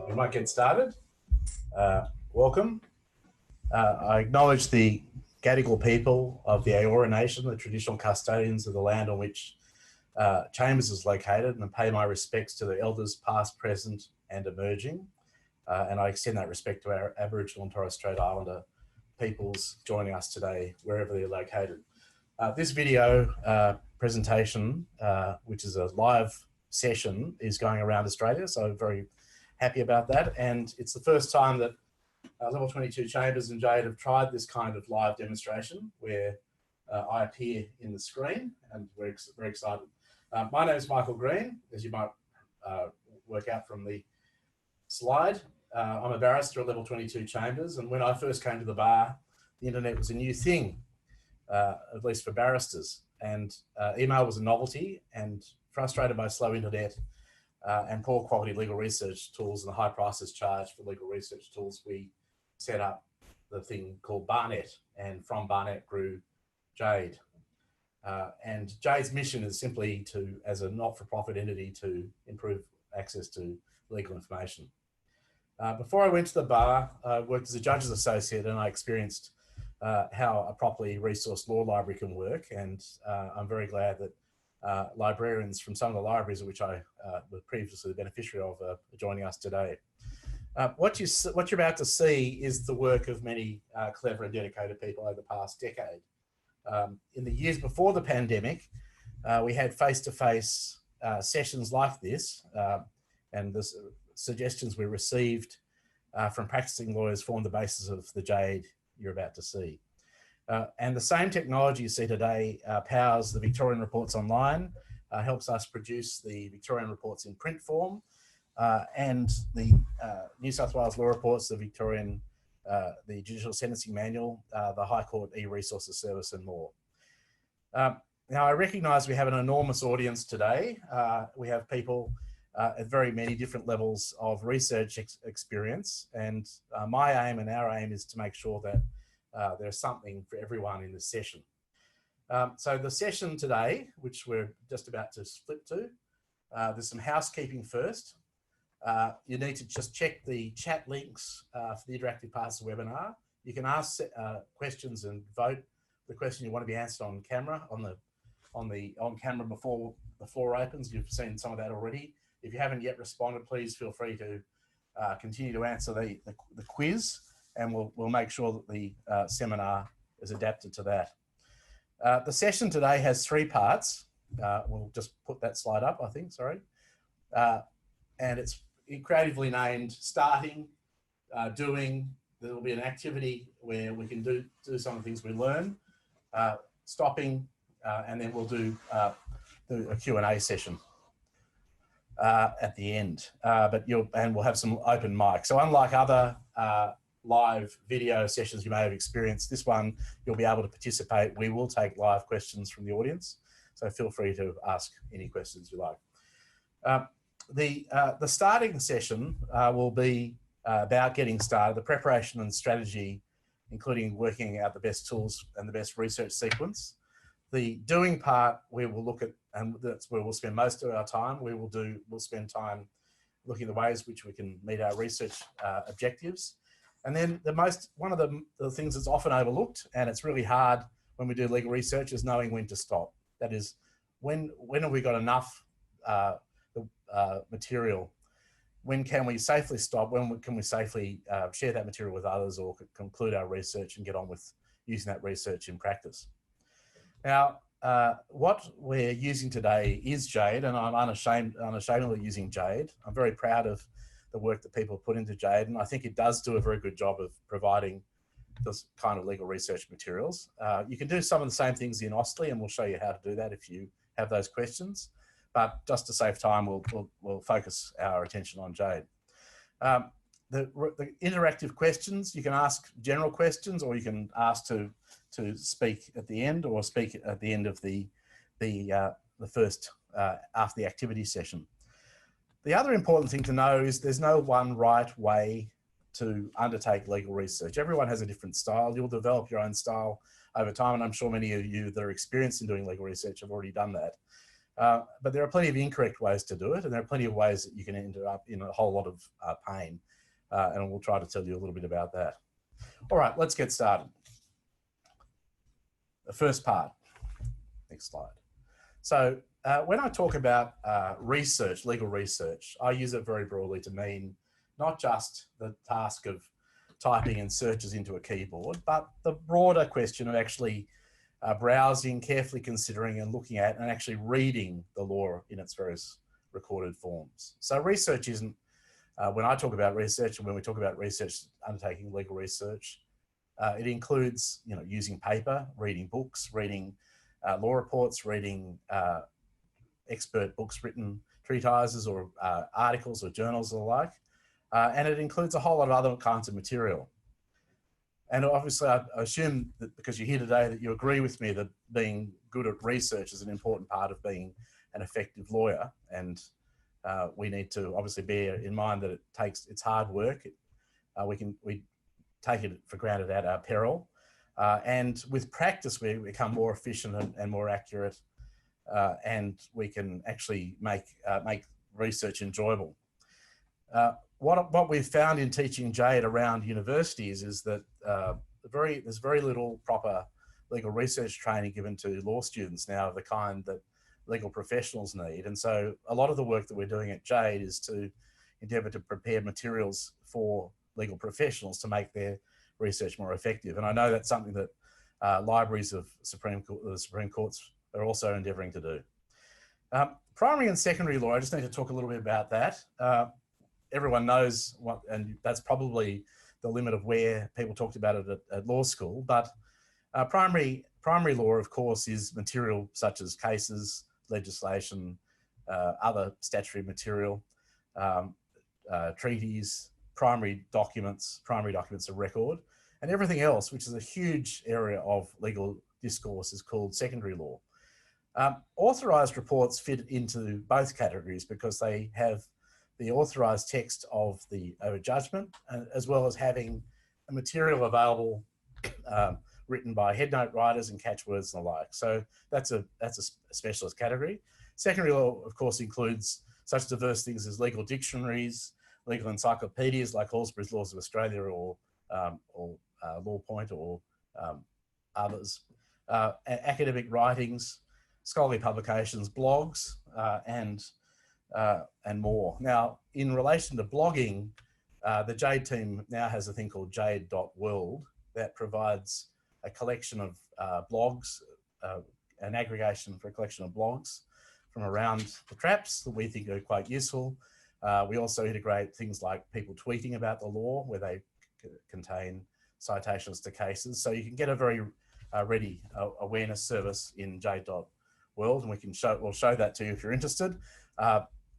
We might get started. Welcome. I acknowledge the Gadigal people of the Eora Nation, the traditional custodians of the land on which Chambers is located, and pay my respects to the elders past, present and emerging. And I extend that respect to our Aboriginal and Torres Strait Islander peoples joining us today, wherever they're located. This video presentation, which is a live session, is going around Australia, so I'm very happy about that. And it's the first time that Level 22 Chambers and JADE have tried this kind of live demonstration where I appear in the screen, and we're very excited. My name is Michael Green, as you might work out from the slide. I'm a barrister at Level 22 Chambers, and when I first came to the bar, the internet was a new thing, at least for barristers, and email was a novelty. And frustrated by slow internet and poor quality legal research tools and the high prices charged for legal research tools, we set up the thing called Barnet, and from Barnet grew JADE. And JADE's mission is simply to, as a not-for-profit entity, to improve access to legal information. Before I went to the bar, I worked as a judge's associate, and I experienced how a properly resourced law library can work. And I'm very glad that librarians from some of the libraries of which I was previously the beneficiary of are joining us today. What you're about to see is the work of many clever and dedicated people over the past decade. In the years before the pandemic, we had face-to-face sessions like this, and the suggestions we received from practicing lawyers formed the basis of the JADE you're about to see. And the same technology you see today powers the Victorian Reports Online, helps us produce the Victorian Reports in print form, and the New South Wales Law Reports, the Victorian, the Judicial Sentencing Manual, the High Court e-Resources Service, and more. Now, I recognise we have an enormous audience today. We have people at very many different levels of research experience, and my aim and our aim is to make sure that there's something for everyone in this session. So the session today, which we're just about to flip to, there's some housekeeping first. You need to just check the chat links for the interactive parts of the webinar. You can ask questions and vote the question you want to be answered on camera, on camera before the floor opens. You've seen some of that already. If you haven't yet responded, please feel free to continue to answer the quiz, and we'll make sure that the seminar is adapted to that. The session today has three parts. We'll just put that slide up, I think, sorry. And it's creatively named Starting, Doing. There will be an activity where we can do some of the things we learn, Stopping, and then we'll do a Q&A session at the end. And we'll have some open mic. So unlike other live video sessions you may have experienced, this one you'll be able to participate. We will take live questions from the audience, so feel free to ask any questions you like. The starting session will be about getting started, the preparation and strategy, including working out the best tools and the best research sequence. The doing part we will look at, and that's where we'll spend most of our time. We'll spend time looking at the ways which we can meet our research objectives. And then one of the things that's often overlooked, and it's really hard when we do legal research, is knowing when to stop. That is, when have we got enough material? When can we safely stop? When can we safely share that material with others, or conclude our research and get on with using that research in practice? Now, what we're using today is JADE, and I'm unashamedly using JADE. I'm very proud of the work that people put into JADE, and I think it does do a very good job of providing this kind of legal research materials. You can do some of the same things in Austlii, and we'll show you how to do that if you have those questions. But just to save time, we'll focus our attention on JADE. The interactive questions, you can ask general questions, or you can ask to speak at the end, or speak at the end of the first after the activity session. The other important thing to know is there's no one right way to undertake legal research. Everyone has a different style. You'll develop your own style over time, and I'm sure many of you that are experienced in doing legal research have already done that. But there are plenty of incorrect ways to do it, and there are plenty of ways that you can end up in a whole lot of pain. And we'll try to tell you a little bit about that. All right, let's get started. The first part. Next slide. So when I talk about research, legal research, I use it very broadly to mean not just the task of typing in searches into a keyboard, but the broader question of actually browsing, carefully considering and looking at and actually reading the law in its various recorded forms. So research isn't, when I talk about research and when we talk about research, undertaking legal research, it includes, using paper, reading books, reading law reports, reading expert books, written treatises or articles or journals or the like. And it includes a whole lot of other kinds of material. And obviously I assume that because you're here today that you agree with me that being good at research is an important part of being an effective lawyer. And we need to obviously bear in mind that it's hard work. We take it for granted at our peril. And with practice, we become more efficient and more accurate, and we can actually make research enjoyable. What we've found in teaching JADE around universities is that there's very little proper legal research training given to law students now of the kind that legal professionals need. And so a lot of the work that we're doing at JADE is to endeavour to prepare materials for legal professionals to make their research more effective. And I know that's something that libraries of the Supreme Courts are also endeavouring to do. Primary and secondary law, I just need to talk a little bit about that. Everyone knows what, and that's probably the limit of where people talked about it at law school, but primary law, of course, is material such as cases, legislation, other statutory material, treaties, primary documents of record, and everything else, which is a huge area of legal discourse, is called secondary law. Authorised reports fit into both categories because they have the authorised text of the judgment, as well as having a material available written by headnote writers and catchwords and the like. So that's a specialist category. Secondary law, of course, includes such diverse things as legal dictionaries, legal encyclopedias like Halsbury's Laws of Australia or Law Point or others, academic writings, scholarly publications, blogs, and more. Now, in relation to blogging, the JADE team now has a thing called JADE.world that provides a collection of blogs, an aggregation for a collection of blogs from around the traps that we think are quite useful. We also integrate things like people tweeting about the law where they contain citations to cases. So you can get a very ready awareness service in JADE.world, and we'll show that to you if you're interested.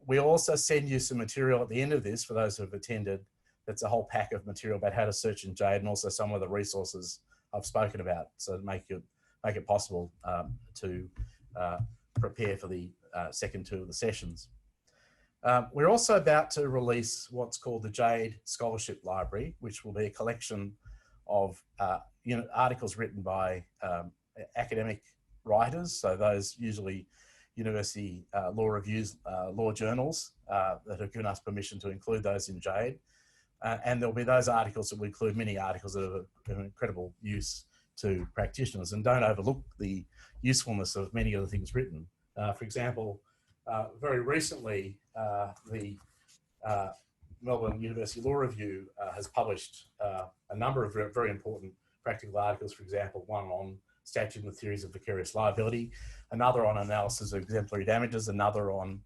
We also send you some material at the end of this for those who have attended. That's a whole pack of material about how to search in JADE and also some of the resources I've spoken about, so to make it possible to prepare for the second two of the sessions. We're also about to release what's called the JADE Scholarship Library, which will be a collection of articles written by academic writers, so those usually university law reviews, law journals that have given us permission to include those in JADE. And there'll be those articles that will include many articles that are of incredible use to practitioners, and don't overlook the usefulness of many of the things written. For example, very recently, the Melbourne University Law Review has published a number of very important practical articles, for example, one on statute and the theories of vicarious liability, another on analysis of exemplary damages, another on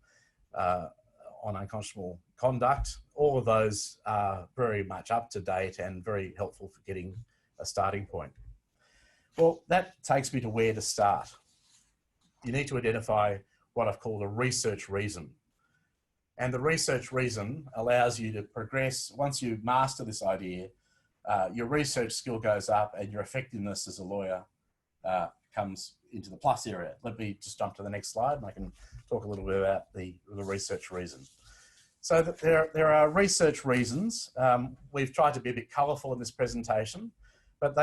unconscionable conduct. All of those are very much up to date and very helpful for getting a starting point. Well, that takes me to where to start. You need to identify what I've called a research reason. And the research reason allows you to progress. Once you master this idea, your research skill goes up and your effectiveness as a lawyer comes into the plus area. Let me just jump to the next slide and I can talk a little bit about the research reason. So there are research reasons. We've tried to be a bit colourful in this presentation, but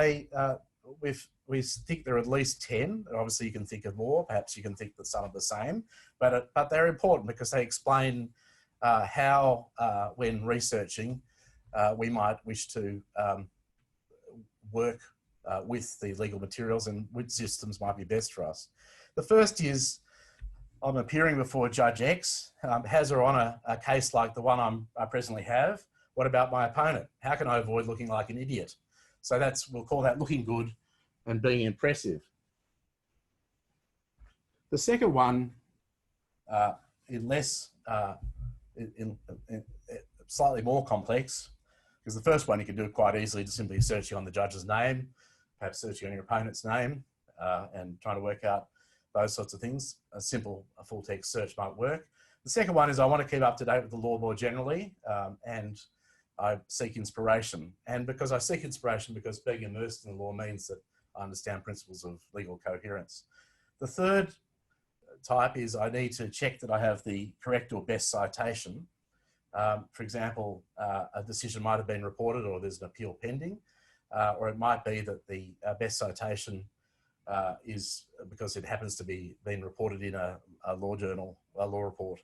we think there are at least 10. Obviously, you can think of more. Perhaps you can think that some are the same, but they're important because they explain how, when researching, we might wish to work with the legal materials and which systems might be best for us. The first is, I'm appearing before Judge X, has her on a case like the one I presently have. What about my opponent? How can I avoid looking like an idiot? So we'll call that looking good and being impressive. The second one, slightly more complex, because the first one you can do quite easily, just simply searching on the judge's name, perhaps searching on your opponent's name, and trying to work out those sorts of things. A full text search might work. The second one is I want to keep up to date with the law more generally, and I seek inspiration. And because I seek inspiration, because being immersed in the law means that I understand principles of legal coherence. The third type is I need to check that I have the correct or best citation. For example, a decision might have been reported or there's an appeal pending, or it might be that the best citation is because it happens to be being reported in a law journal, a law report.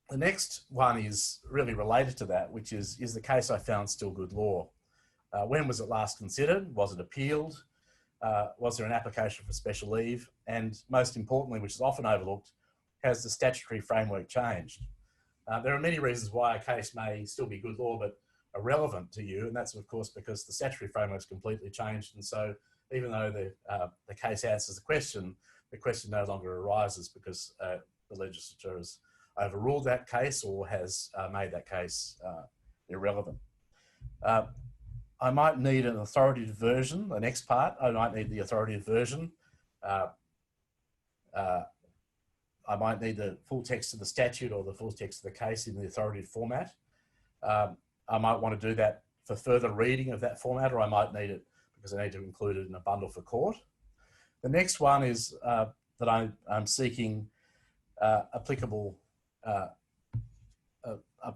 The next one is really related to that, which is the case I found still good law? When was it last considered? Was it appealed? Was there an application for special leave? And most importantly, which is often overlooked, has the statutory framework changed? There are many reasons why a case may still be good law, but irrelevant to you. And that's, of course, because the statutory framework's completely changed. And so even though the case answers the question no longer arises because the legislature has overruled that case or has made that case irrelevant. I might need an authoritative version. The next part, I might need the authoritative version. I might need the full text of the statute or the full text of the case in the authoritative format. I might want to do that for further reading of that format, or I might need it because I need to include it in a bundle for court. The next one is that I'm seeking applicable, a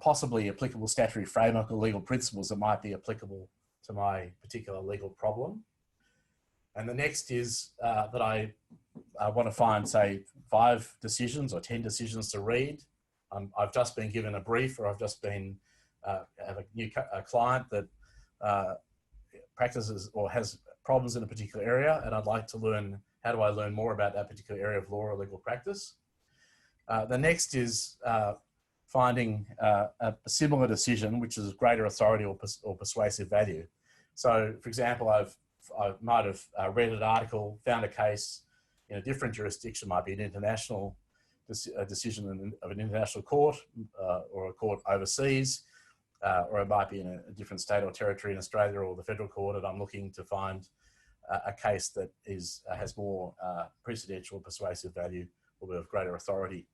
possibly applicable statutory framework or legal principles that might be applicable to my particular legal problem. And the next is that I want to find, say, 5 decisions or 10 decisions to read. I've just been given a brief, or I've just been have a client that practices or has problems in a particular area, and I'd like to learn, how do I learn more about that particular area of law or legal practice? The next is finding a similar decision which is of greater authority or persuasive value. So, for example, I might have read an article, found a case in a different jurisdiction, might be an international decision of an international court or a court overseas, or it might be in a different state or territory in Australia or the federal court, and I'm looking to find a case that has more precedential persuasive value or of greater authority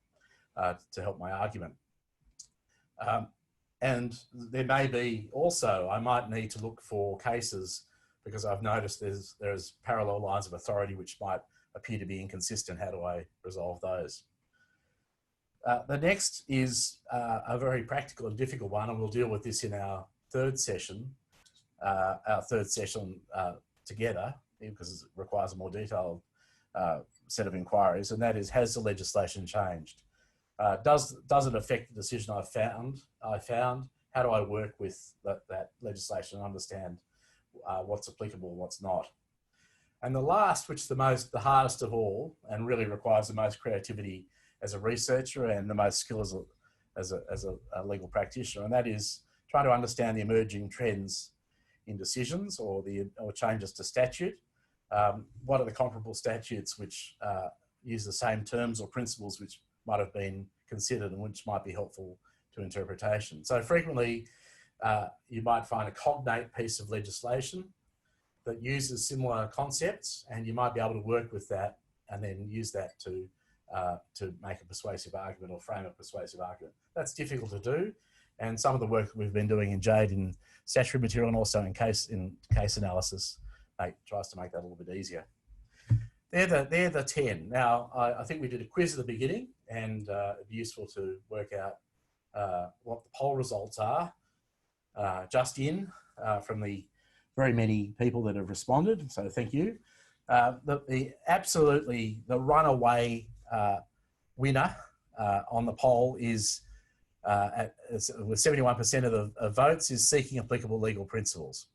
to help my argument. And there may be also, I might need to look for cases because I've noticed there's parallel lines of authority which might appear to be inconsistent. How do I resolve those? The next is a very practical and difficult one, and we'll deal with this in our third session together, because it requires a more detailed set of inquiries, and that is, has the legislation changed? Does it affect the decision I found? How do I work with that legislation and understand what's applicable, what's not? And the last, which is the hardest of all, and really requires the most creativity as a researcher and the most skill as a legal practitioner, and that is trying to understand the emerging trends in decisions or changes to statute. What are the comparable statutes which use the same terms or principles which might have been considered and which might be helpful to interpretation? So frequently you might find a cognate piece of legislation that uses similar concepts, and you might be able to work with that and then use that to make a persuasive argument or frame a persuasive argument. That's difficult to do, and some of the work that we've been doing in JADE in statutory material and also in case analysis tries to make that a little bit easier. They're the 10. Now, I think we did a quiz at the beginning, and it'd be useful to work out what the poll results are just from the very many people that have responded, so thank you. Absolutely the runaway winner on the poll is, with 71% of the votes, is seeking applicable legal principles.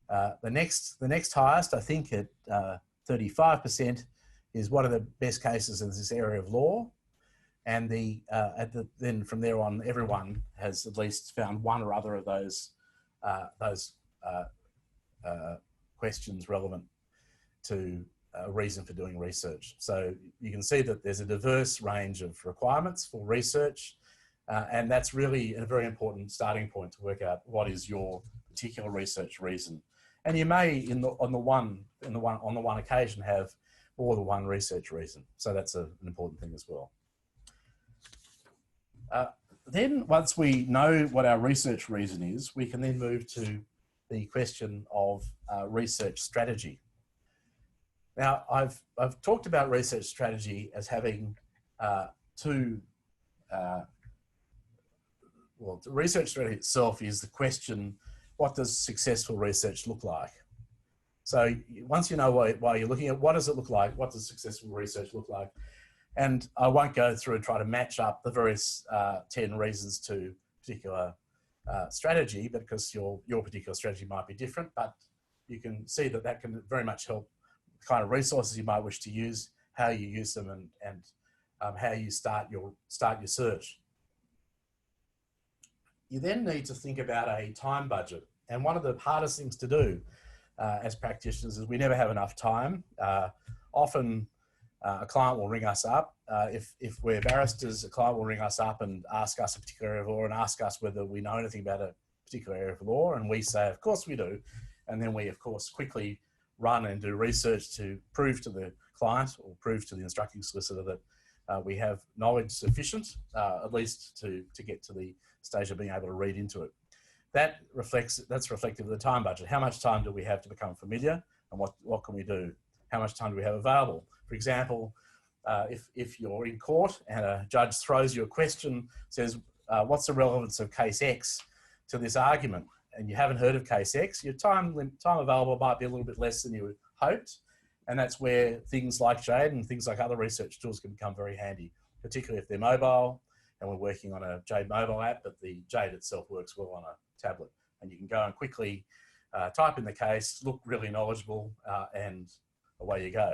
The next highest, I think, at 35%, is what are the best cases in this area of law, and then from there on, everyone has at least found one or other of those questions relevant to a reason for doing research. So you can see that there's a diverse range of requirements for research, and that's really a very important starting point to work out what is your particular research reason. And you may, on the one occasion, have more than one research reason. So that's an important thing as well. Then once we know what our research reason is, we can then move to the question of research strategy. Now, I've talked about research strategy as having well, the research strategy itself is the question, what does successful research look like? So once you know why you're looking at what does it look like, what does successful research look like? And I won't go through and try to match up the various 10 reasons to particular strategy, because your particular strategy might be different, but you can see that that can very much help the kind of resources you might wish to use, how you use them, and how you start your search. You then need to think about a time budget. And one of the hardest things to do as practitioners is we never have enough time. Often a client will ring us up. If we're barristers, a client will ring us up and ask us a particular area of law and ask us whether we know anything about a particular area of law. And we say, of course we do. And then we, of course, quickly run and do research to prove to the client or prove to the instructing solicitor that we have knowledge sufficient, at least to get to the stage of being able to read into it. That's reflective of the time budget. How much time do we have to become familiar, and what can we do? How much time do we have available? For example, if you're in court and a judge throws you a question, says, what's the relevance of case X to this argument? And you haven't heard of case X, your time available might be a little bit less than you had hoped. And that's where things like JADE and things like other research tools can become very handy, particularly if they're mobile. And we're working on a JADE mobile app, but the JADE itself works well on a tablet. And you can go and quickly type in the case, look really knowledgeable, and away you go.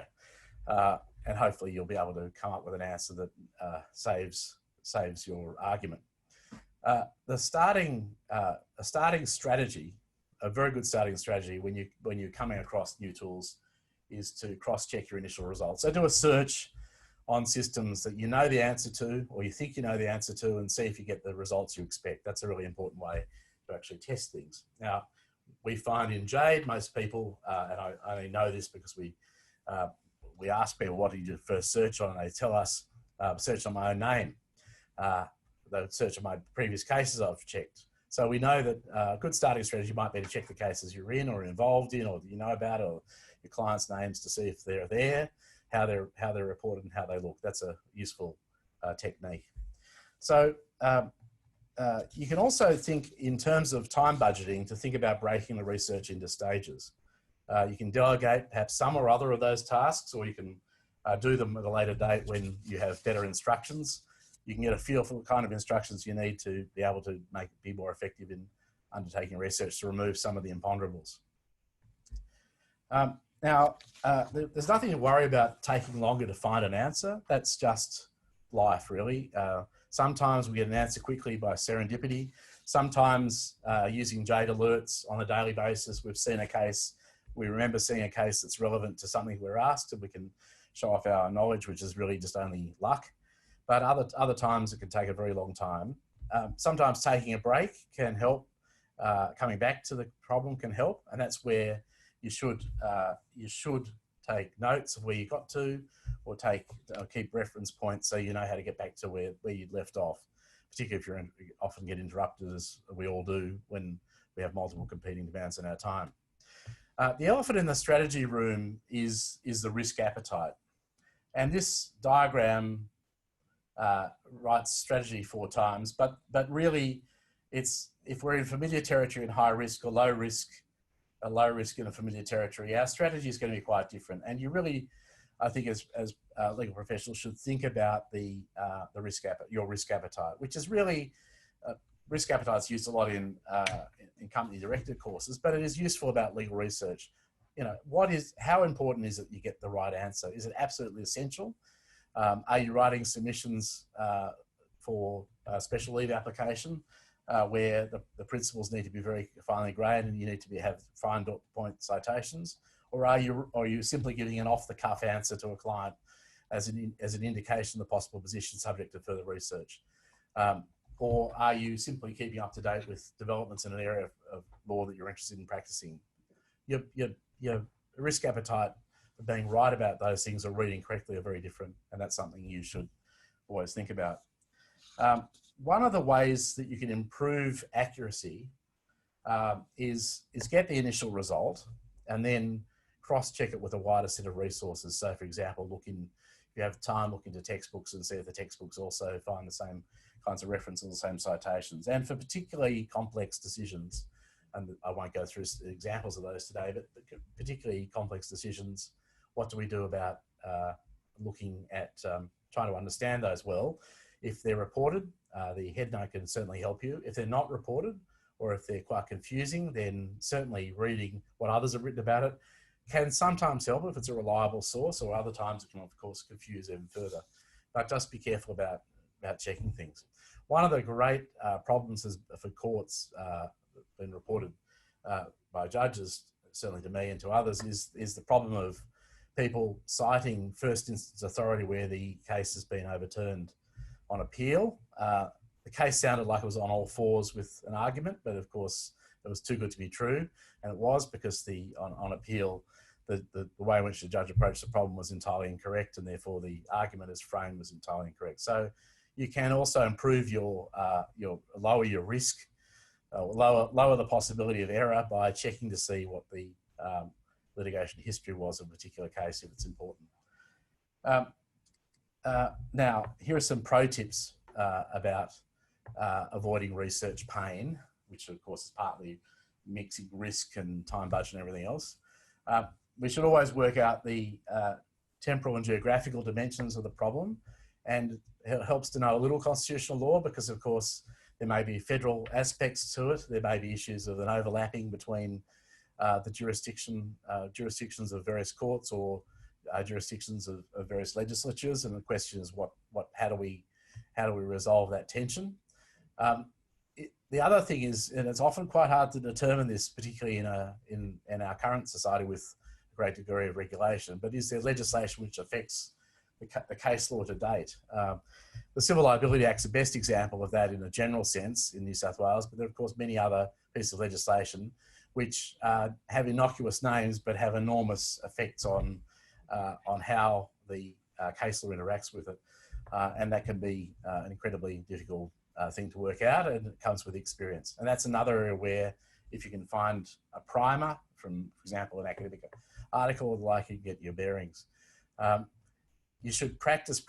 And hopefully you'll be able to come up with an answer that saves your argument. A starting strategy, a very good starting strategy when you're coming across new tools, is to cross-check your initial results. So do a search on systems that you know the answer to, or you think you know the answer to, and see if you get the results you expect. That's a really important way to actually test things. Now, we find in JADE, most people, and I only know this because we ask people, what did you first search on? And they tell us, search on my own name. They search on my previous cases I've checked. So we know that a good starting strategy might be to check the cases you're in or involved in, or that you know about, or your clients' names to see if they're there, how they're reported and how they look. That's a useful technique. So you can also think in terms of time budgeting to think about breaking the research into stages. You can delegate perhaps some or other of those tasks, or you can do them at a later date when you have better instructions. You can get a feel for the kind of instructions you need to be able to be more effective in undertaking research to remove some of the imponderables. Now, there's nothing to worry about taking longer to find an answer. That's just life, really. Sometimes we get an answer quickly by serendipity. Sometimes using JADE alerts on a daily basis, we've seen a case, we remember seeing a case that's relevant to something we're asked, and we can show off our knowledge, which is really just only luck. But other times it can take a very long time. Sometimes taking a break can help. Coming back to the problem can help, and that's where you should take notes of where you got to, or keep reference points so you know how to get back to where you'd left off. Particularly if you often get interrupted, as we all do when we have multiple competing demands on our time. The elephant in the strategy room is the risk appetite, and this diagram writes strategy 4 times, but really it's, if we're in familiar territory and high risk or low risk a low risk in a familiar territory, our strategy is going to be quite different. And you really, I think, as legal professionals, should think about the your risk appetite, which is really risk appetite is used a lot in company directed courses, but it is useful about legal research. You know, how important is it you get the right answer? Is it absolutely essential? Are you writing submissions for a special leave application where the principles need to be very finely grained and you need to have fine point citations? Or are you simply giving an off-the-cuff answer to a client as an indication of the possible position subject to further research? Or are you simply keeping up to date with developments in an area of law that you're interested in practicing? Your risk appetite of being right about those things or reading correctly are very different, and that's something you should always think about. One of the ways that you can improve accuracy is get the initial result and then cross-check it with a wider set of resources. So, for example, if you have time, look into textbooks and see if the textbooks also find the same kinds of references, the same citations. And for particularly complex decisions, and I won't go through examples of those today, but particularly complex decisions, what do we do about looking at trying to understand those well? If they're reported, the headnote can certainly help you. If they're not reported, or if they're quite confusing, then certainly reading what others have written about it can sometimes help if it's a reliable source, or other times it can, of course, confuse even further. But just be careful about checking things. One of the great problems for courts been reported by judges, certainly to me and to others, is the problem of people citing first instance authority where the case has been overturned on appeal. The case sounded like it was on all fours with an argument, but of course it was too good to be true, and it was, because on appeal, the way in which the judge approached the problem was entirely incorrect, and therefore the argument as framed was entirely incorrect. So you can also improve lower your risk, lower the possibility of error by checking to see what the litigation history was of a particular case if it's important. Now, here are some pro tips about avoiding research pain, which of course is partly mixing risk and time, budget and everything else. We should always work out the temporal and geographical dimensions of the problem, and it helps to know a little constitutional law, because of course there may be federal aspects to it. There may be issues of an overlapping between the jurisdictions of various courts, or jurisdictions of various legislatures, and the question is how do we resolve that tension? The other thing is, and it's often quite hard to determine this, particularly in our current society with a great degree of regulation, but is there legislation which affects the case law to date? The Civil Liability Act's the best example of that in a general sense in New South Wales, but there are of course many other pieces of legislation which have innocuous names but have enormous effects on how the case law interacts with it, and that can be an incredibly difficult thing to work out, and it comes with experience. And that's another area where, if you can find a primer from, for example, an academic article, like, you get your bearings. You should practice.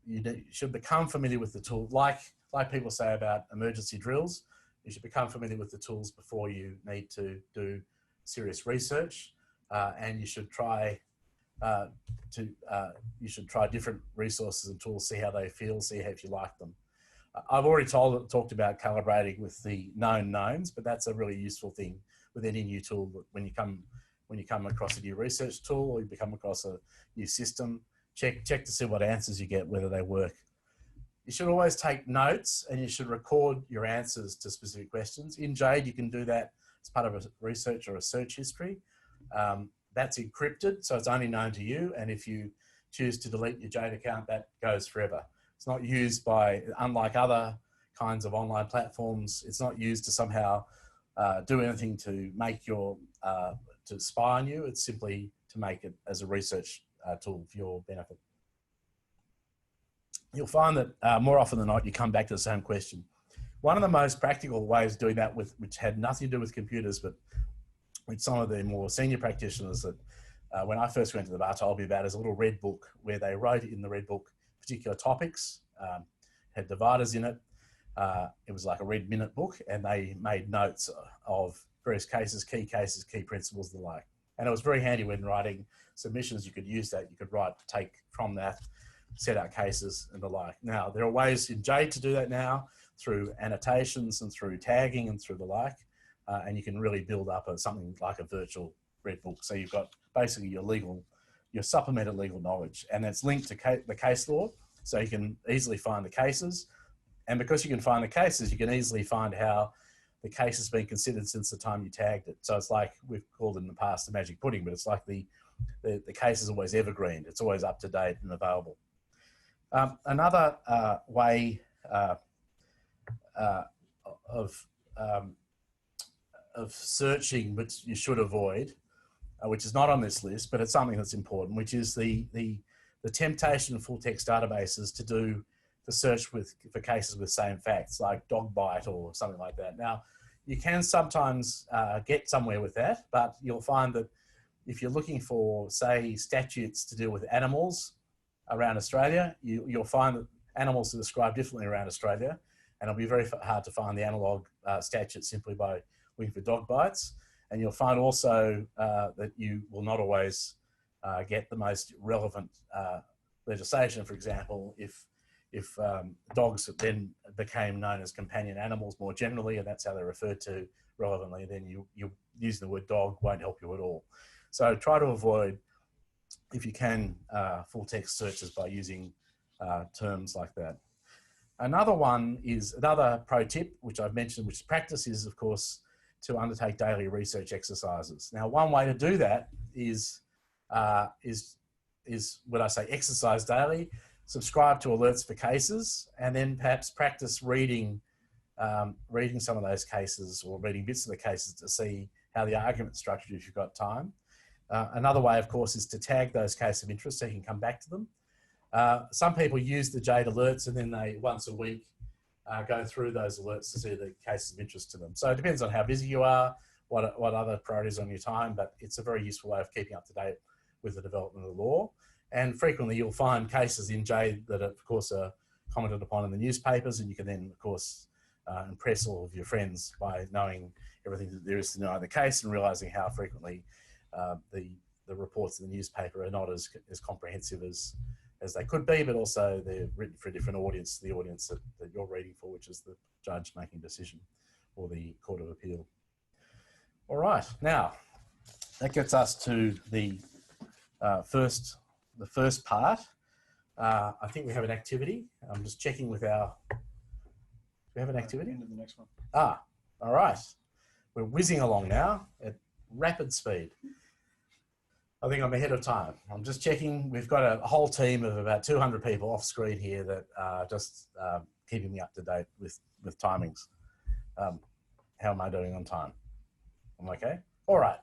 You should become familiar with the tool, like people say about emergency drills. You should become familiar with the tools before you need to do serious research, and you should try different resources and tools, see how they feel, see if you like them. I've already talked about calibrating with the known knowns, but that's a really useful thing with any new tool. When you come across a new research tool, or you come across a new system, check to see what answers you get, whether they work. You should always take notes, and you should record your answers to specific questions. In JADE, you can do that as part of a research or a search history. That's encrypted, so it's only known to you. And if you choose to delete your JADE account, that goes forever. It's not used unlike other kinds of online platforms, it's not used to somehow do anything to make to spy on you. It's simply to make it as a research tool for your benefit. You'll find that more often than not, you come back to the same question. One of the most practical ways of doing that, which had nothing to do with computers, but with some of the more senior practitioners that when I first went to the bar told me about, is a little red book where they wrote in the red book particular topics, had dividers in it. It was like a red minute book, and they made notes of various cases, key principles, and the like. And it was very handy when writing submissions. You could use that. You could take from that, set out cases and the like. Now, there are ways in JADE to do that now through annotations and through tagging and through the like. And you can really build up something like a virtual red book. So you've got basically your supplemented legal knowledge, and it's linked to the case law. So you can easily find the cases. And because you can find the cases, you can easily find how the case has been considered since the time you tagged it. So it's like, we've called it in the past the magic pudding, but it's like the case is always evergreen. It's always up to date and available. Another way of searching, which you should avoid, which is not on this list, but it's something that's important, which is the temptation of full text databases to do the search for cases with same facts, like dog bite or something like that. Now, you can sometimes get somewhere with that, but you'll find that if you're looking for, say, statutes to deal with animals around Australia, you'll find that animals are described differently around Australia, and it'll be very hard to find the analogue statute simply by looking for dog bites. And you'll find also that you will not always get the most relevant legislation. For example, if dogs then became known as companion animals more generally, and that's how they're referred to relevantly, then you using the word dog won't help you at all. So try to avoid, if you can, full text searches by using terms like that. Another pro tip, which I've mentioned, which practice is, of course, to undertake daily research exercises. Now, one way to do that is when I say exercise daily, subscribe to alerts for cases, and then perhaps practice reading some of those cases, or reading bits of the cases to see how the argument's structured if you've got time. Another way, of course, is to tag those cases of interest so you can come back to them. Some people use the JADE alerts, and then they, once a week, go through those alerts to see the cases of interest to them. So it depends on how busy you are, what other priorities on your time, but it's a very useful way of keeping up to date with the development of the law. And frequently you'll find cases in JADE that, of course, are commented upon in the newspapers, and you can then, of course, impress all of your friends by knowing everything that there is to know in the case, and realising how frequently the reports in the newspaper are not as comprehensive as they could be, but also they're written for a different audience, the audience that you're reading for, which is the judge making a decision, or the Court of Appeal. All right, now that gets us to the first part. I think we have an activity. I'm just checking with our. Do we have an activity? Into the next one. Ah, all right. We're whizzing along now at rapid speed. I think I'm ahead of time. I'm just checking. We've got a whole team of about 200 people off screen here that are just keeping me up to date with timings. How am I doing on time? I'm okay? All right.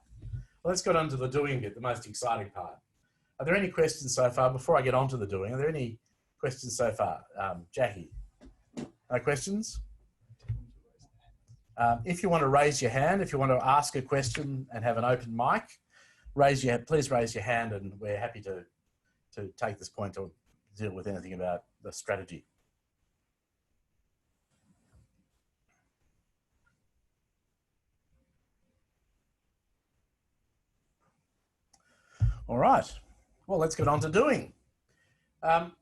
Well, let's get on to the doing bit, the most exciting part. Are there any questions so far? Before I get on to the doing, are there any questions so far? Jackie, no questions? If you want to raise your hand, if you want to ask a question and have an open mic, please raise your hand, and we're happy to take this point to deal with anything about the strategy. All right. Well, let's get on to doing.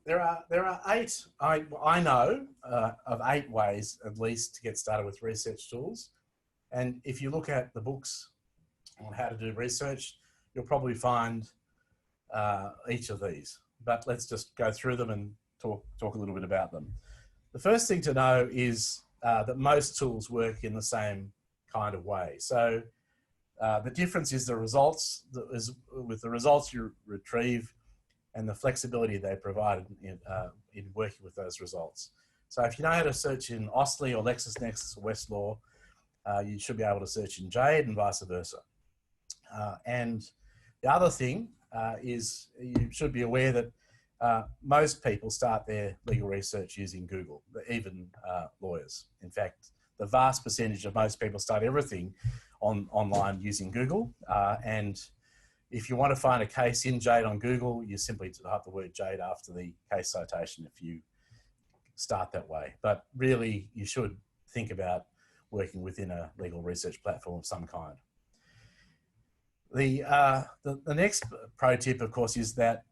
There are 8, I know of 8 ways at least to get started with research tools. And if you look at the books on how to do research, you'll probably find each of these. But let's just go through them and talk a little bit about them. The first thing to know is that most tools work in the same kind of way. So the difference is the results, with the results you retrieve and the flexibility they provide in working with those results. So if you know how to search in Ostley or LexisNexis or Westlaw, you should be able to search in JADE and vice versa. And the other thing is you should be aware that most people start their legal research using Google, even lawyers. In fact, the vast percentage of most people start everything online using Google. And if you want to find a case in JADE on Google, you simply type the word JADE after the case citation if you start that way. But really, you should think about working within a legal research platform of some kind. The next pro tip, of course, is that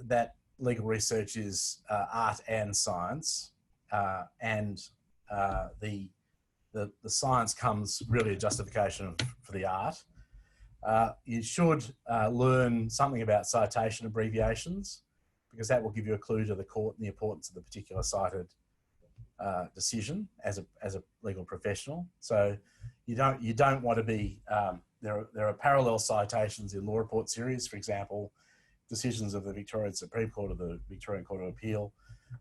that legal research is art and science, and the science comes really a justification for the art. You should learn something about citation abbreviations, because that will give you a clue to the court and the importance of the particular cited decision as a legal professional. So you don't want to be there are parallel citations in law report series. For example, decisions of the Victorian Supreme Court or the Victorian Court of Appeal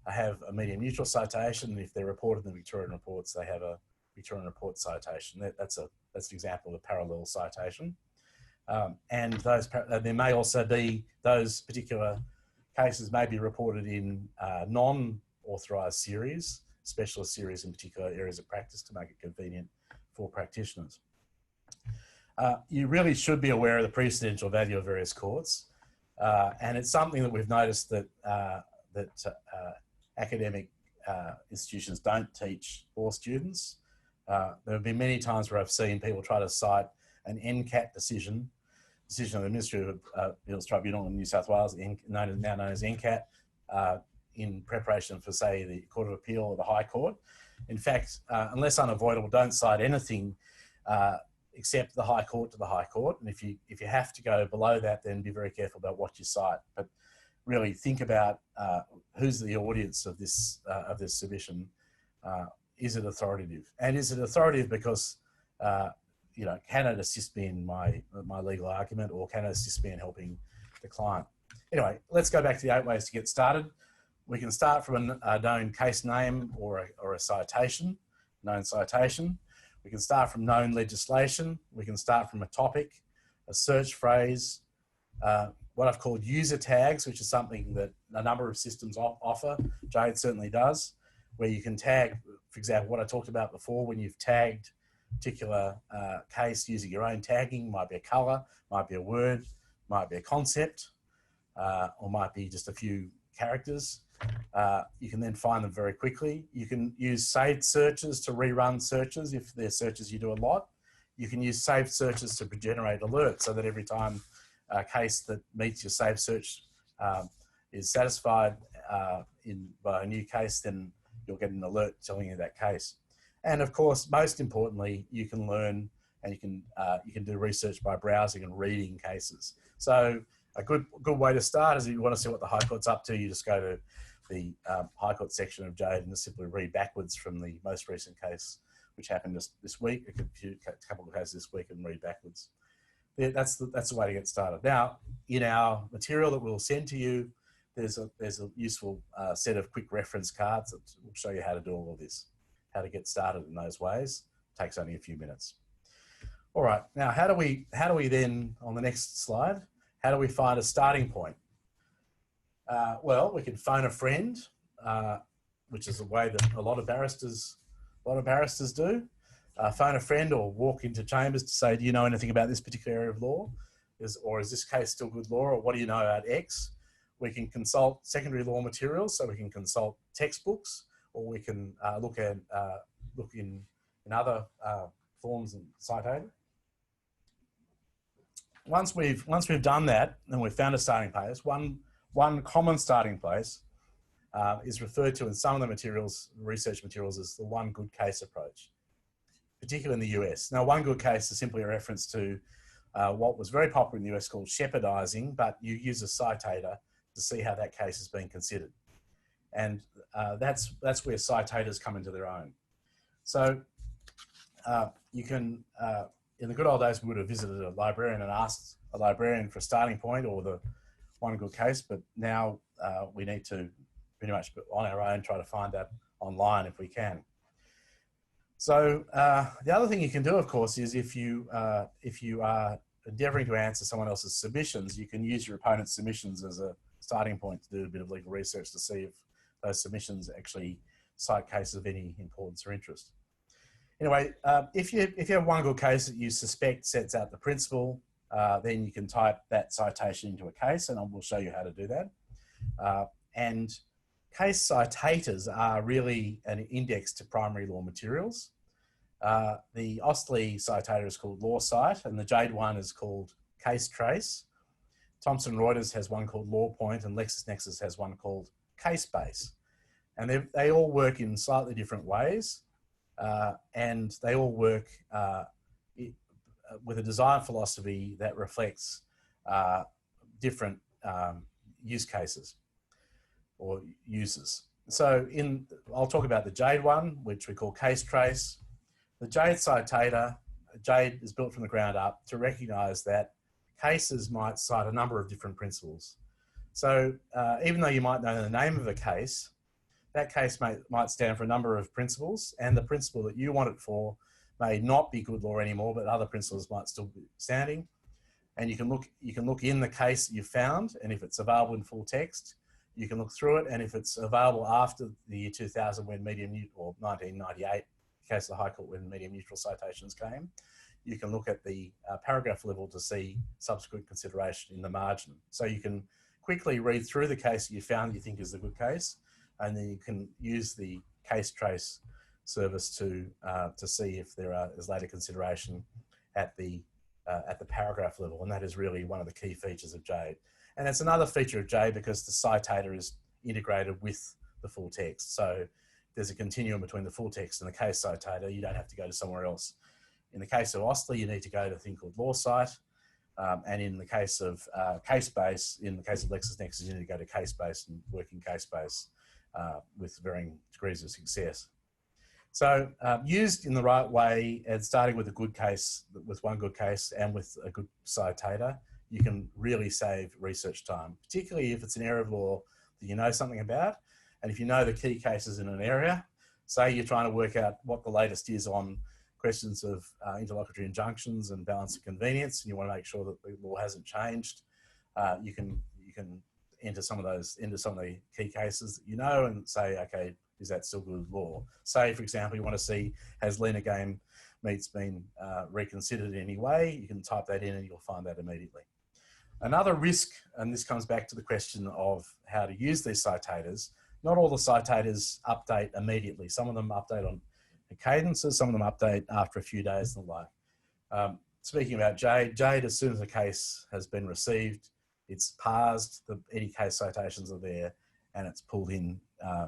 have a medium neutral citation, and if they're reported in the Victorian reports, they have a Victorian report citation. That's an example of a parallel citation. And those there may also be those particular cases may be reported in non-authorised series, specialist series in particular areas of practice to make it convenient for practitioners. You really should be aware of the precedential value of various courts, and it's something that we've noticed that academic institutions don't teach law students. There have been many times where I've seen people try to cite an NCAT decision of the Administrative Appeals Tribunal in New South Wales, now known as NCAT, in preparation for, say, the Court of Appeal or the High Court. In fact, unless unavoidable, don't cite anything except the High Court to the High Court. And if you have to go below that, then be very careful about what you cite. But really think about who's the audience of this submission. Is it authoritative? And is it authoritative because can it assist me in my legal argument, or can it assist me in helping the client? Anyway, let's go back to the 8 ways to get started. We can start from a known case name or a citation, known citation. We can start from known legislation. We can start from a topic, a search phrase, what I've called user tags, which is something that a number of systems offer. JADE certainly does, where you can tag, for example, what I talked about before, when you've tagged a particular case using your own tagging, might be a colour, might be a word, might be a concept, or might be just a few characters. You can then find them very quickly. You can use saved searches to rerun searches if they're searches you do a lot. You can use saved searches to generate alerts so that every time a case that meets your saved search is satisfied by a new case, then you'll get an alert telling you that case. And of course, most importantly, you can learn and you can do research by browsing and reading cases. So a good way to start is if you want to see what the High Court's up to, you just go to the High Court section of JADE and just simply read backwards from the most recent case, which happened this week, a couple of cases this week, and read backwards. Yeah, that's the way to get started. Now, in our material that we'll send to you, there's a useful set of quick reference cards that will show you how to do all of this, how to get started in those ways. It takes only a few minutes. All right, now how do we then, on the next slide, how do we find a starting point? Well, we can phone a friend, which is a way that a lot of barristers do. Phone a friend or walk into chambers to say, do you know anything about this particular area of law? Is this case still good law, or what do you know about X? We can consult secondary law materials, so we can consult textbooks, or we can look in other forms and cite data. Once we've done that and we've found a starting place, one common starting place is referred to in some of the research materials as the one good case approach, particularly in the US. Now, one good case is simply a reference to what was very popular in the US called shepherdizing, but you use a citator to see how that case is being considered. And that's where citators come into their own. So you can, in the good old days, we would have visited a librarian and asked a librarian for a starting point or the one good case, but now we need to pretty much on our own try to find that online if we can. So the other thing you can do, of course, is if you are endeavouring to answer someone else's submissions, you can use your opponent's submissions as a starting point to do a bit of legal research to see if those submissions actually cite cases of any importance or interest. Anyway, if you have one good case that you suspect sets out the principle, then you can type that citation into a case, and we'll show you how to do that. And case citators are really an index to primary law materials. The Ostley citator is called Law Cite, and the JADE one is called Case Trace. Thomson Reuters has one called Law Point, and LexisNexis has one called Case Base. And they all work in slightly different ways, and they all work with a design philosophy that reflects different use cases or users. So I'll talk about the JADE one, which we call Case Trace. The JADE citator, JADE is built from the ground up to recognize that cases might cite a number of different principles. So even though you might know the name of a case, that case might stand for a number of principles, and the principle that you want it for may not be good law anymore, but other principles might still be standing. And you can look in the case that you found, and if it's available in full text, you can look through it. And if it's available after the year 2000, when or 1998, in case of the High Court, when medium neutral citations came, you can look at the paragraph level to see subsequent consideration in the margin. So you can quickly read through the case that you found that you think is a good case, and then you can use the Case Trace service to see if there's later consideration at the paragraph level, and that is really one of the key features of JADE. And it's another feature of JADE because the citator is integrated with the full text. So there's a continuum between the full text and the case citator. You don't have to go to somewhere else. In the case of Ostley, you need to go to a thing called Law Cite. And in the case of Case Base, in the case of LexisNexis, you need to go to Case Base and work in Case Base with varying degrees of success. So used in the right way and starting with a good case, with one good case and with a good citator, you can really save research time, particularly if it's an area of law that you know something about. And if you know the key cases in an area, say you're trying to work out what the latest is on questions of interlocutory injunctions and balance of convenience, and you want to make sure that the law hasn't changed, you can enter some of the key cases that you know and say, okay, is that still good law? Say, for example, you want to see, has Lena Game Meats been reconsidered in any way? You can type that in and you'll find that immediately. Another risk, and this comes back to the question of how to use these citators, not all the citators update immediately. Some of them update on cadences, some of them update after a few days and the like. Speaking about JADE, as soon as a case has been received, it's parsed, any case citations are there, and it's pulled in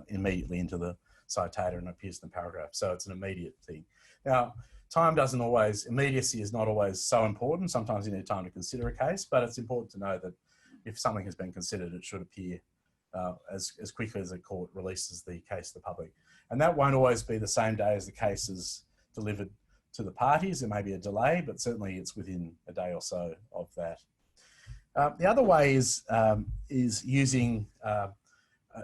immediately into the citator and appears in the paragraph. So it's an immediate thing. Now, immediacy is not always so important. Sometimes you need time to consider a case, but it's important to know that if something has been considered, it should appear as quickly as the court releases the case to the public. And that won't always be the same day as the case is delivered to the parties. There may be a delay, but certainly it's within a day or so of that. The other way is using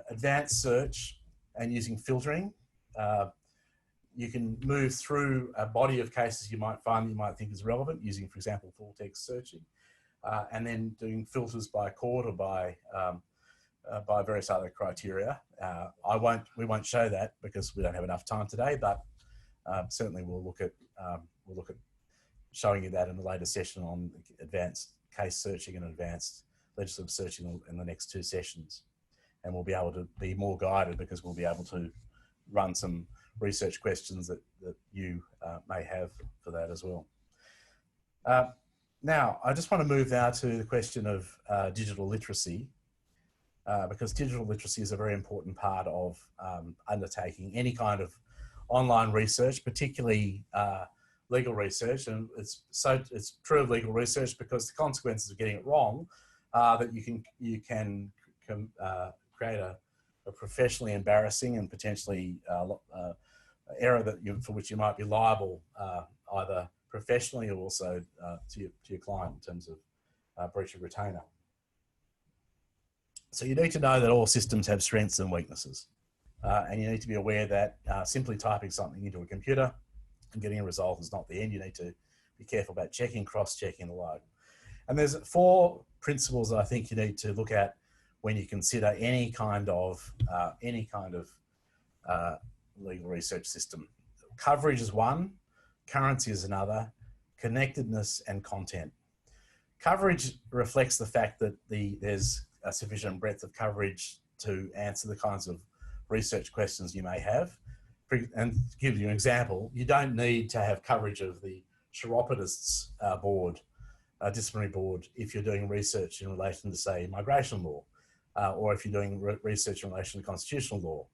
advanced search and using filtering. You can move through a body of cases you might find that you might think is relevant using, for example, full text searching, and then doing filters by court or by various other criteria. We won't show that because we don't have enough time today, but certainly we'll look at showing you that in a later session on advanced case searching and advanced legislative searching in the next 2 sessions. And we'll be able to be more guided because we'll be able to run some research questions that you may have for that as well. Now, I just want to move now to the question of digital literacy, because digital literacy is a very important part of undertaking any kind of online research, particularly legal research. And it's true of legal research because the consequences of getting it wrong are that you can create a professionally embarrassing and potentially error for which you might be liable either professionally or also to your client in terms of breach of retainer. So you need to know that all systems have strengths and weaknesses, and you need to be aware that simply typing something into a computer and getting a result is not the end. You need to be careful about checking, cross-checking, and the like. And there's 4 principles that I think you need to look at when you consider any kind of legal research system. Coverage is one, currency is another, connectedness and content. Coverage reflects the fact that there's a sufficient breadth of coverage to answer the kinds of research questions you may have. and to give you an example, you don't need to have coverage of the chiropodists board, disciplinary board, if you're doing research in relation to, say, migration law, or if you're doing research in relation to constitutional law,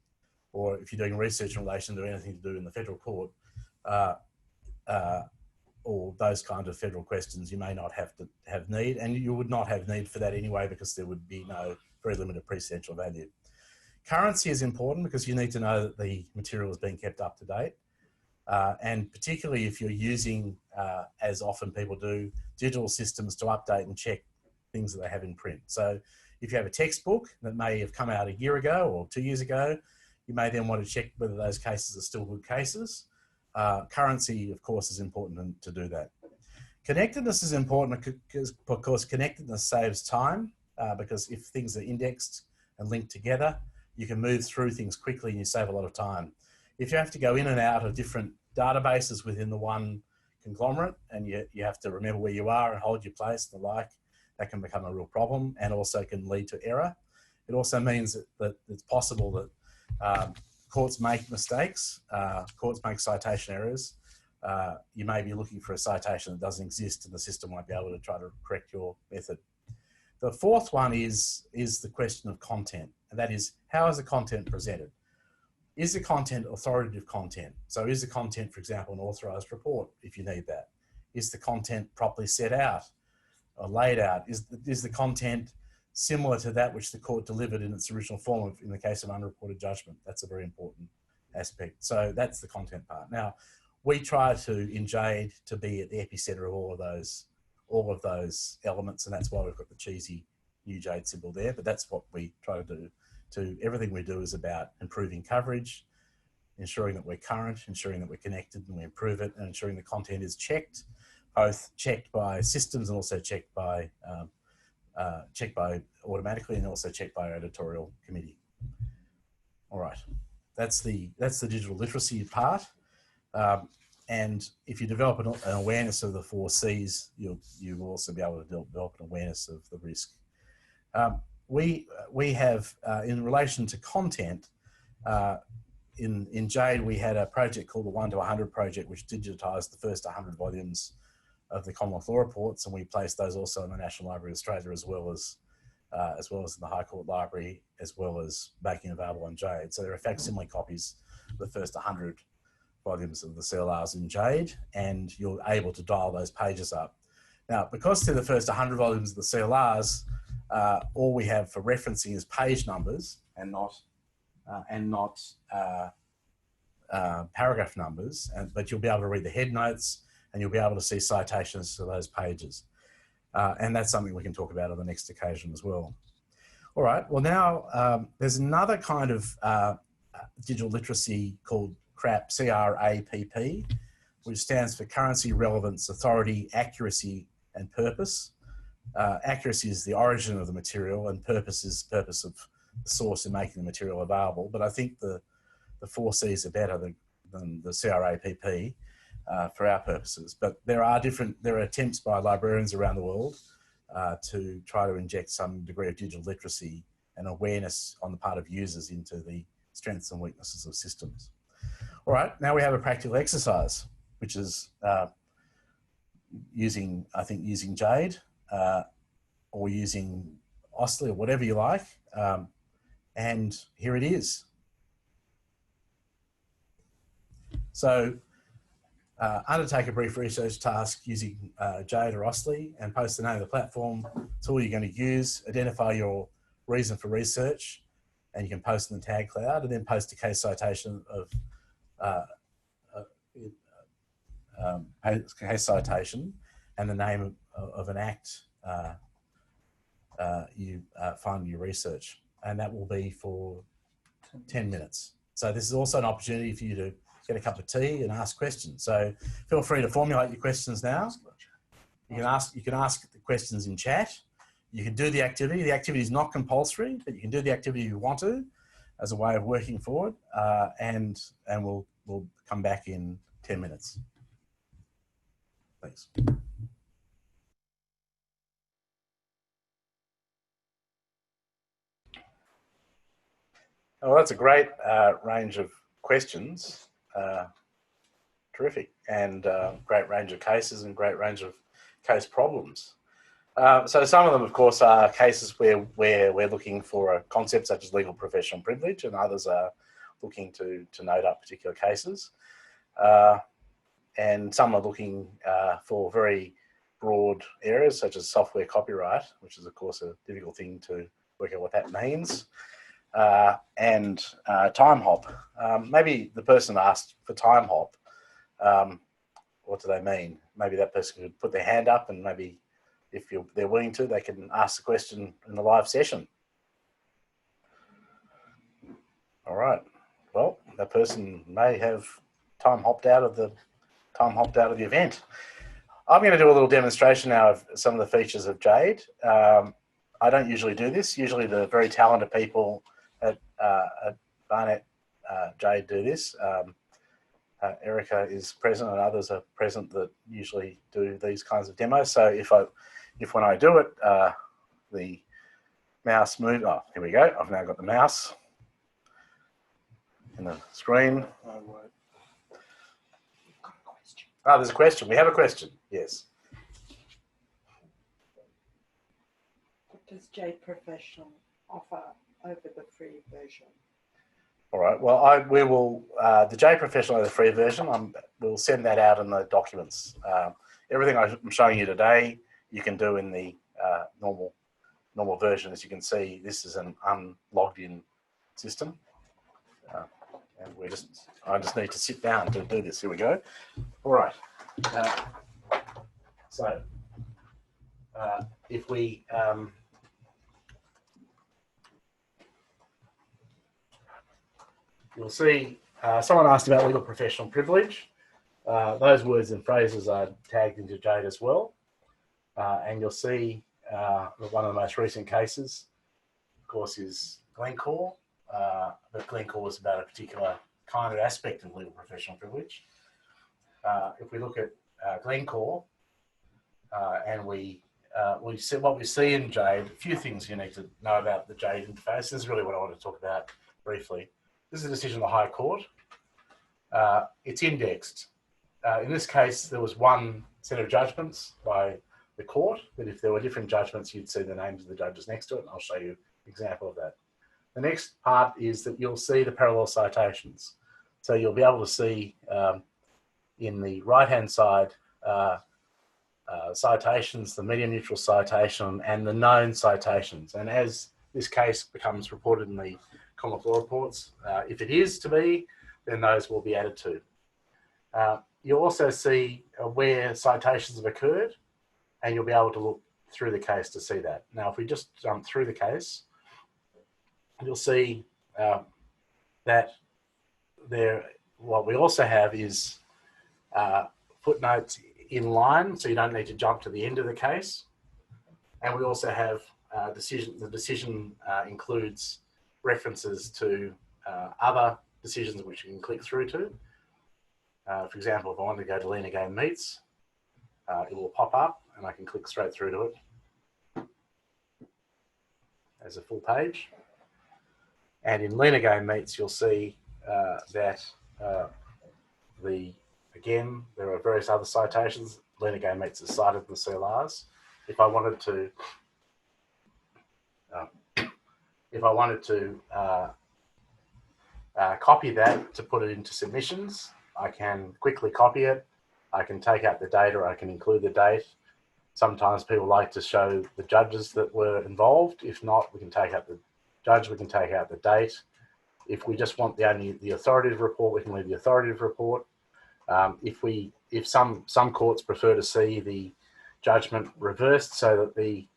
or if you're doing research in relation to anything to do in the federal court, or those kind of federal questions, you may not have to have need, and you would not have need for that anyway, because there would be no very limited precedential value. Currency is important because you need to know that the material is being kept up to date. And particularly if you're using, as often people do, digital systems to update and check things that they have in print. So if you have a textbook that may have come out a year ago or 2 years ago, you may then want to check whether those cases are still good cases. Currency, of course, is important to do that. Connectedness is important because connectedness saves time, because if things are indexed and linked together, you can move through things quickly and you save a lot of time. If you have to go in and out of different databases within the one conglomerate, and you have to remember where you are and hold your place and the like, that can become a real problem and also can lead to error. It also means that it's possible that courts make mistakes, courts make citation errors. You may be looking for a citation that doesn't exist and the system won't be able to try to correct your method. The fourth one is the question of content, and that is, how is the content presented? Is the content authoritative content? So is the content, for example, an authorised report, if you need that? Is the content properly set out or laid out? Is the content similar to that which the court delivered in its original form in the case of unreported judgment? That's a very important aspect. So that's the content part. Now, we try to, in JADE, to be at the epicenter of all of those elements, and that's why we've got the cheesy new JADE symbol there, but that's what we try to do. Everything we do is about improving coverage, ensuring that we're current, ensuring that we're connected and we improve it, and ensuring the content is checked, both checked by systems and also checked by automatically, and also checked by our editorial committee. All right, that's the digital literacy part. And if you develop an awareness of the 4 C's, you will also be able to develop an awareness of the risk. We have, in relation to content, in JADE, we had a project called the 1 to 100 project, which digitised the first 100 volumes of the Commonwealth Law Reports, and we placed those also in the National Library of Australia, as well as in the High Court Library, as well as making available on JADE. So there are facsimile copies of the first 100 volumes of the CLRs in JADE, and you're able to dial those pages up. Now, because they're the first 100 volumes of the CLRs, all we have for referencing is page numbers and not paragraph numbers, but you'll be able to read the head notes and you'll be able to see citations to those pages. And that's something we can talk about on the next occasion as well. All right, well now there's another kind of digital literacy called CRAP, C-R-A-P-P, which stands for Currency, Relevance, Authority, Accuracy and Purpose. Accuracy is the origin of the material, and purpose is purpose of the source in making the material available. But I think the 4 C's are better than the CRAPP for our purposes. But there are attempts by librarians around the world to try to inject some degree of digital literacy and awareness on the part of users into the strengths and weaknesses of systems. All right, now we have a practical exercise, which is using JADE or using OSLI or whatever you like. And here it is. So undertake a brief research task using JADE or OSLI and post the name of the platform, tool you're going to use, identify your reason for research, and you can post in the tag cloud, and then post a case citation of case citation and the name of an act you find in your research, and that will be for 10 minutes. So this is also an opportunity for you to get a cup of tea and ask questions. So feel free to formulate your questions now. You can ask the questions in chat. You can do the activity. The activity is not compulsory, but you can do the activity if you want to, as a way of working forward. And we'll come back in 10 minutes. Thanks. Oh, that's a great range of questions. terrific, and great range of cases and great range of case problems. So some of them, of course, are cases where we're looking for a concept such as legal professional privilege, and others are looking to note up particular cases. And some are looking for very broad areas such as software copyright, which is, of course, a difficult thing to work out what that means, and time hop. Maybe the person asked for time hop. What do they mean? Maybe that person could put their hand up, and maybe if they're willing to, they can ask the question in the live session. All right. Well, that person may have time hopped out of the event. I'm going to do a little demonstration now of some of the features of JADE. I don't usually do this. Usually the very talented people at Barnet JADE do this. Erica is present and others are present that usually do these kinds of demos. So if when I do it, the mouse moves. Oh, here we go. I've now got the mouse in the screen. Oh, there's a question. We have a question. Yes. What does JADE Professional offer over the free version? All right. Well, we will the JADE Professional, the free version. We'll send that out in the documents. Everything I'm showing you today, you can do in the normal version. As you can see, this is an unlogged in system. And I just need to sit down to do this. Here we go. All right. So if we you'll see someone asked about legal professional privilege. Those words and phrases are tagged into JADE as well. And you'll see one of the most recent cases, of course, is Glencore. But Glencore was about a particular kind of aspect of legal professional privilege. If we look at Glencore and we see what we see in JADE, a few things you need to know about the JADE interface. This is really what I want to talk about briefly. This is a decision of the High Court. It's indexed. In this case, there was one set of judgments by the court, but if there were different judgments, you'd see the names of the judges next to it, and I'll show you an example of that. The next part is that you'll see the parallel citations. So you'll be able to see in the right-hand side citations, the media neutral citation, and the known citations. And as this case becomes reported in the Commonwealth Law Reports, if it is to be, then those will be added to. You'll also see where citations have occurred, and you'll be able to look through the case to see that. Now, if we just jump through the case, you'll see that what we also have is footnotes in line, so you don't need to jump to the end of the case. And we also have the decision includes references to other decisions which you can click through to. For example, if I want to go to Lena Game Meets, it will pop up and I can click straight through to it as a full page. And in Lena Game Meets, you'll see that again, there are various other citations. Lena Game Meets is cited in the CLRs. If I wanted to copy that to put it into submissions, I can quickly copy it. I can take out the date, or I can include the date. Sometimes people like to show the judges that were involved. If not, we can take out the judge, we can take out the date. If we just want the authoritative report, we can leave the authoritative report. If some courts prefer to see the judgment reversed so that the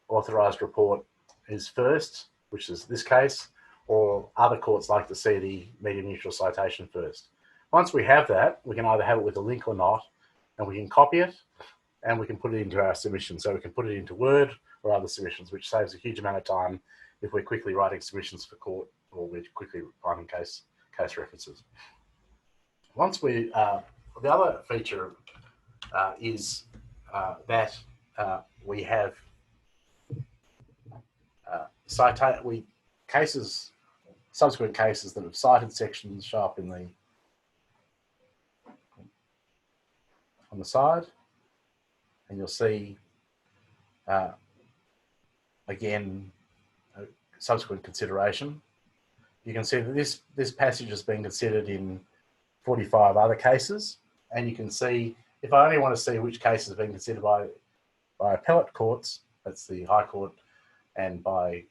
authorised report is first, which is this case, or other courts like to see the media neutral citation first. Once we have that, we can either have it with a link or not, and we can copy it and we can put it into our submission. So we can put it into Word or other submissions, which saves a huge amount of time if we're quickly writing submissions for court or we're quickly finding case references. Once we, the other feature is that we have cases subsequent cases that have cited sections show up in the on the side, and you'll see again subsequent consideration. You can see that this passage has been considered in 45 other cases, and you can see, if I only want to see which cases have been considered by appellate courts, that's the High Court, and by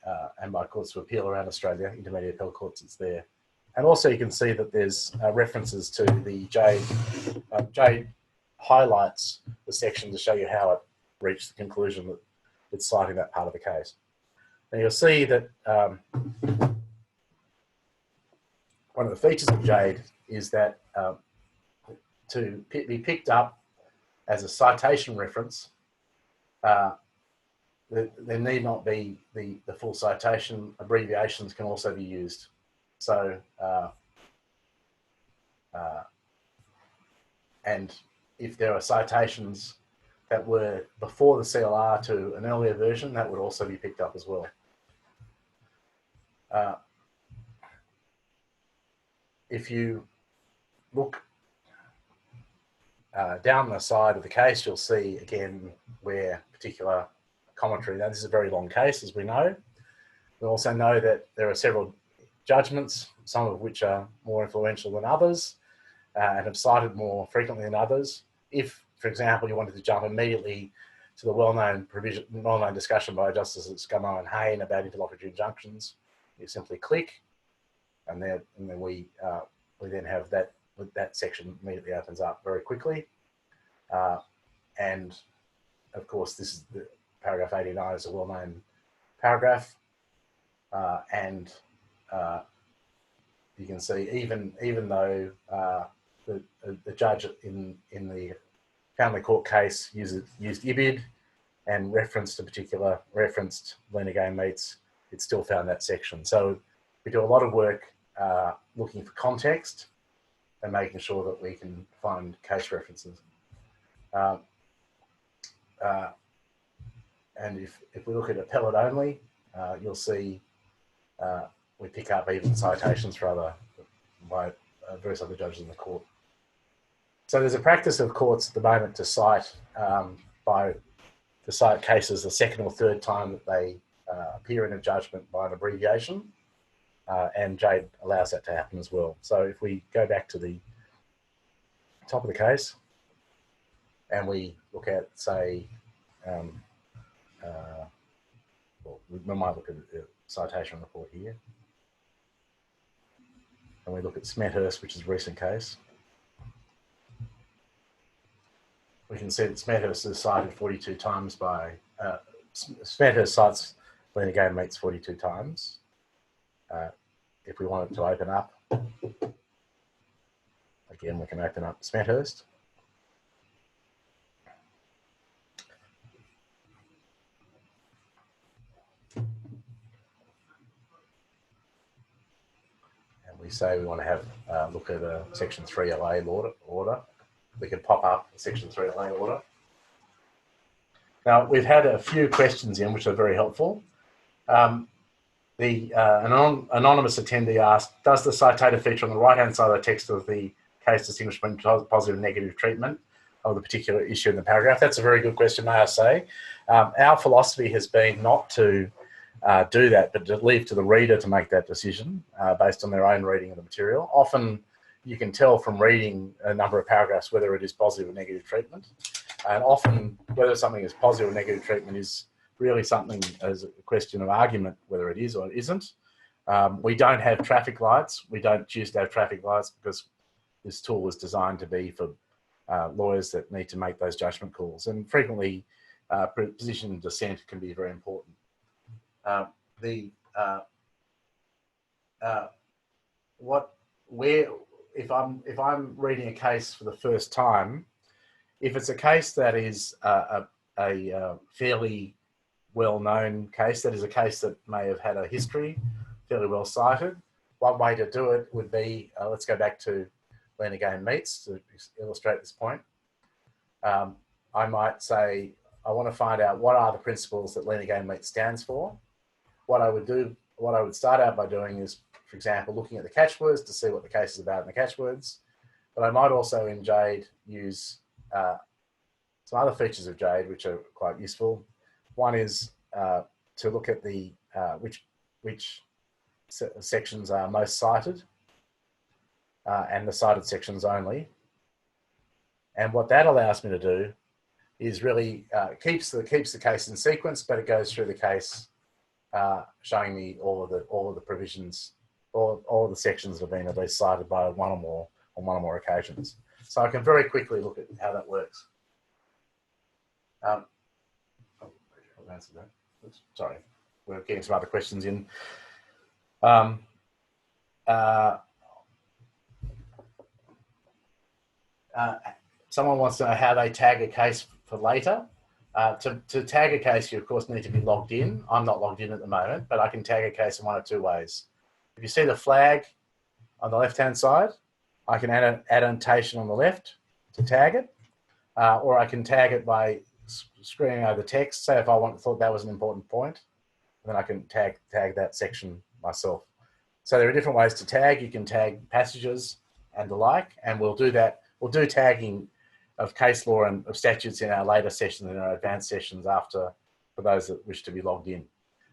courts of appeal around Australia, intermediate appellate courts, it's there. And also you can see that there's references to the JADE. JADE highlights the section to show you how it reached the conclusion that it's citing that part of the case. And you'll see that one of the features of JADE is that to be picked up as a citation reference, there need not be the full citation. Abbreviations can also be used. So, and if there are citations that were before the CLR to an earlier version, that would also be picked up as well. If you look down the side of the case, you'll see again where particular commentary. Now, this is a very long case, as we know. We also know that there are several judgments, some of which are more influential than others and have cited more frequently than others. If, for example, you wanted to jump immediately to the well-known discussion by Justices Scummo and Hayne about interlocutory injunctions, you simply click, and then we then have that section immediately opens up very quickly. And of course, this is the paragraph 89 is a well-known paragraph, and you can see even though the judge in the family court case used IBID and referenced Lena Game Meets, it still found that section. So we do a lot of work looking for context and making sure that we can find case references. And if we look at appellate only, you'll see we pick up even citations by various other judges in the court. So there's a practice of courts at the moment to cite cases the second or third time that they appear in a judgment by an abbreviation, and JADE allows that to happen as well. So if we go back to the top of the case and we look at, say, well, we might look at the citation report here, and we look at Smethurst, which is a recent case. We can see that Smethurst is cited 42 times by, Smethurst cites Lena Game Meets 42 times. If we want it to open up, again, we can open up Smethurst. And we say we want to have look at a Section 3LA order. We can pop up a Section 3LA order. Now, we've had a few questions in, which are very helpful. An anonymous attendee asked, does the citator feature on the right-hand side of the text of the case distinguish between positive and negative treatment of the particular issue in the paragraph? That's a very good question, may I say. Our philosophy has been not to do that, but to leave to the reader to make that decision based on their own reading of the material. Often you can tell from reading a number of paragraphs whether it is positive or negative treatment. And often whether something is positive or negative treatment is really something as a question of argument, whether it is or it isn't. We don't have traffic lights. We don't choose to have traffic lights because this tool was designed to be for lawyers that need to make those judgment calls. And frequently, position of dissent can be very important. If I'm reading a case for the first time, if it's a case that is a fairly well-known case, that is a case that may have had a history, fairly well cited, one way to do it would be, let's go back to Lena Game Meets to illustrate this point. I might say, I want to find out what are the principles that Lena Game Meets stands for. What I would start out by doing is for example, looking at the catchwords to see what the case is about in the catchwords. But I might also in JADE use some other features of JADE which are quite useful. One is to look at the which sections are most cited and the cited sections only. And what that allows me to do is really keeps the case in sequence, but it goes through the case showing me all of the provisions, all of the sections that have been at least cited by one or more on one or more occasions. So I can very quickly look at how that works. I've answered that. Oops, sorry, we're getting some other questions in. Someone wants to know how they tag a case for later. To tag a case, you of course need to be logged in. I'm not logged in at the moment, but I can tag a case in one of two ways. If you see the flag on the left-hand side, I can add an annotation on the left to tag it, or I can tag it by screening over the text. Say if I thought that was an important point, then I can tag that section myself. So there are different ways to tag. You can tag passages and the like, and we'll do that. We'll do tagging of case law and of statutes in our later sessions and our advanced sessions after, for those that wish to be logged in.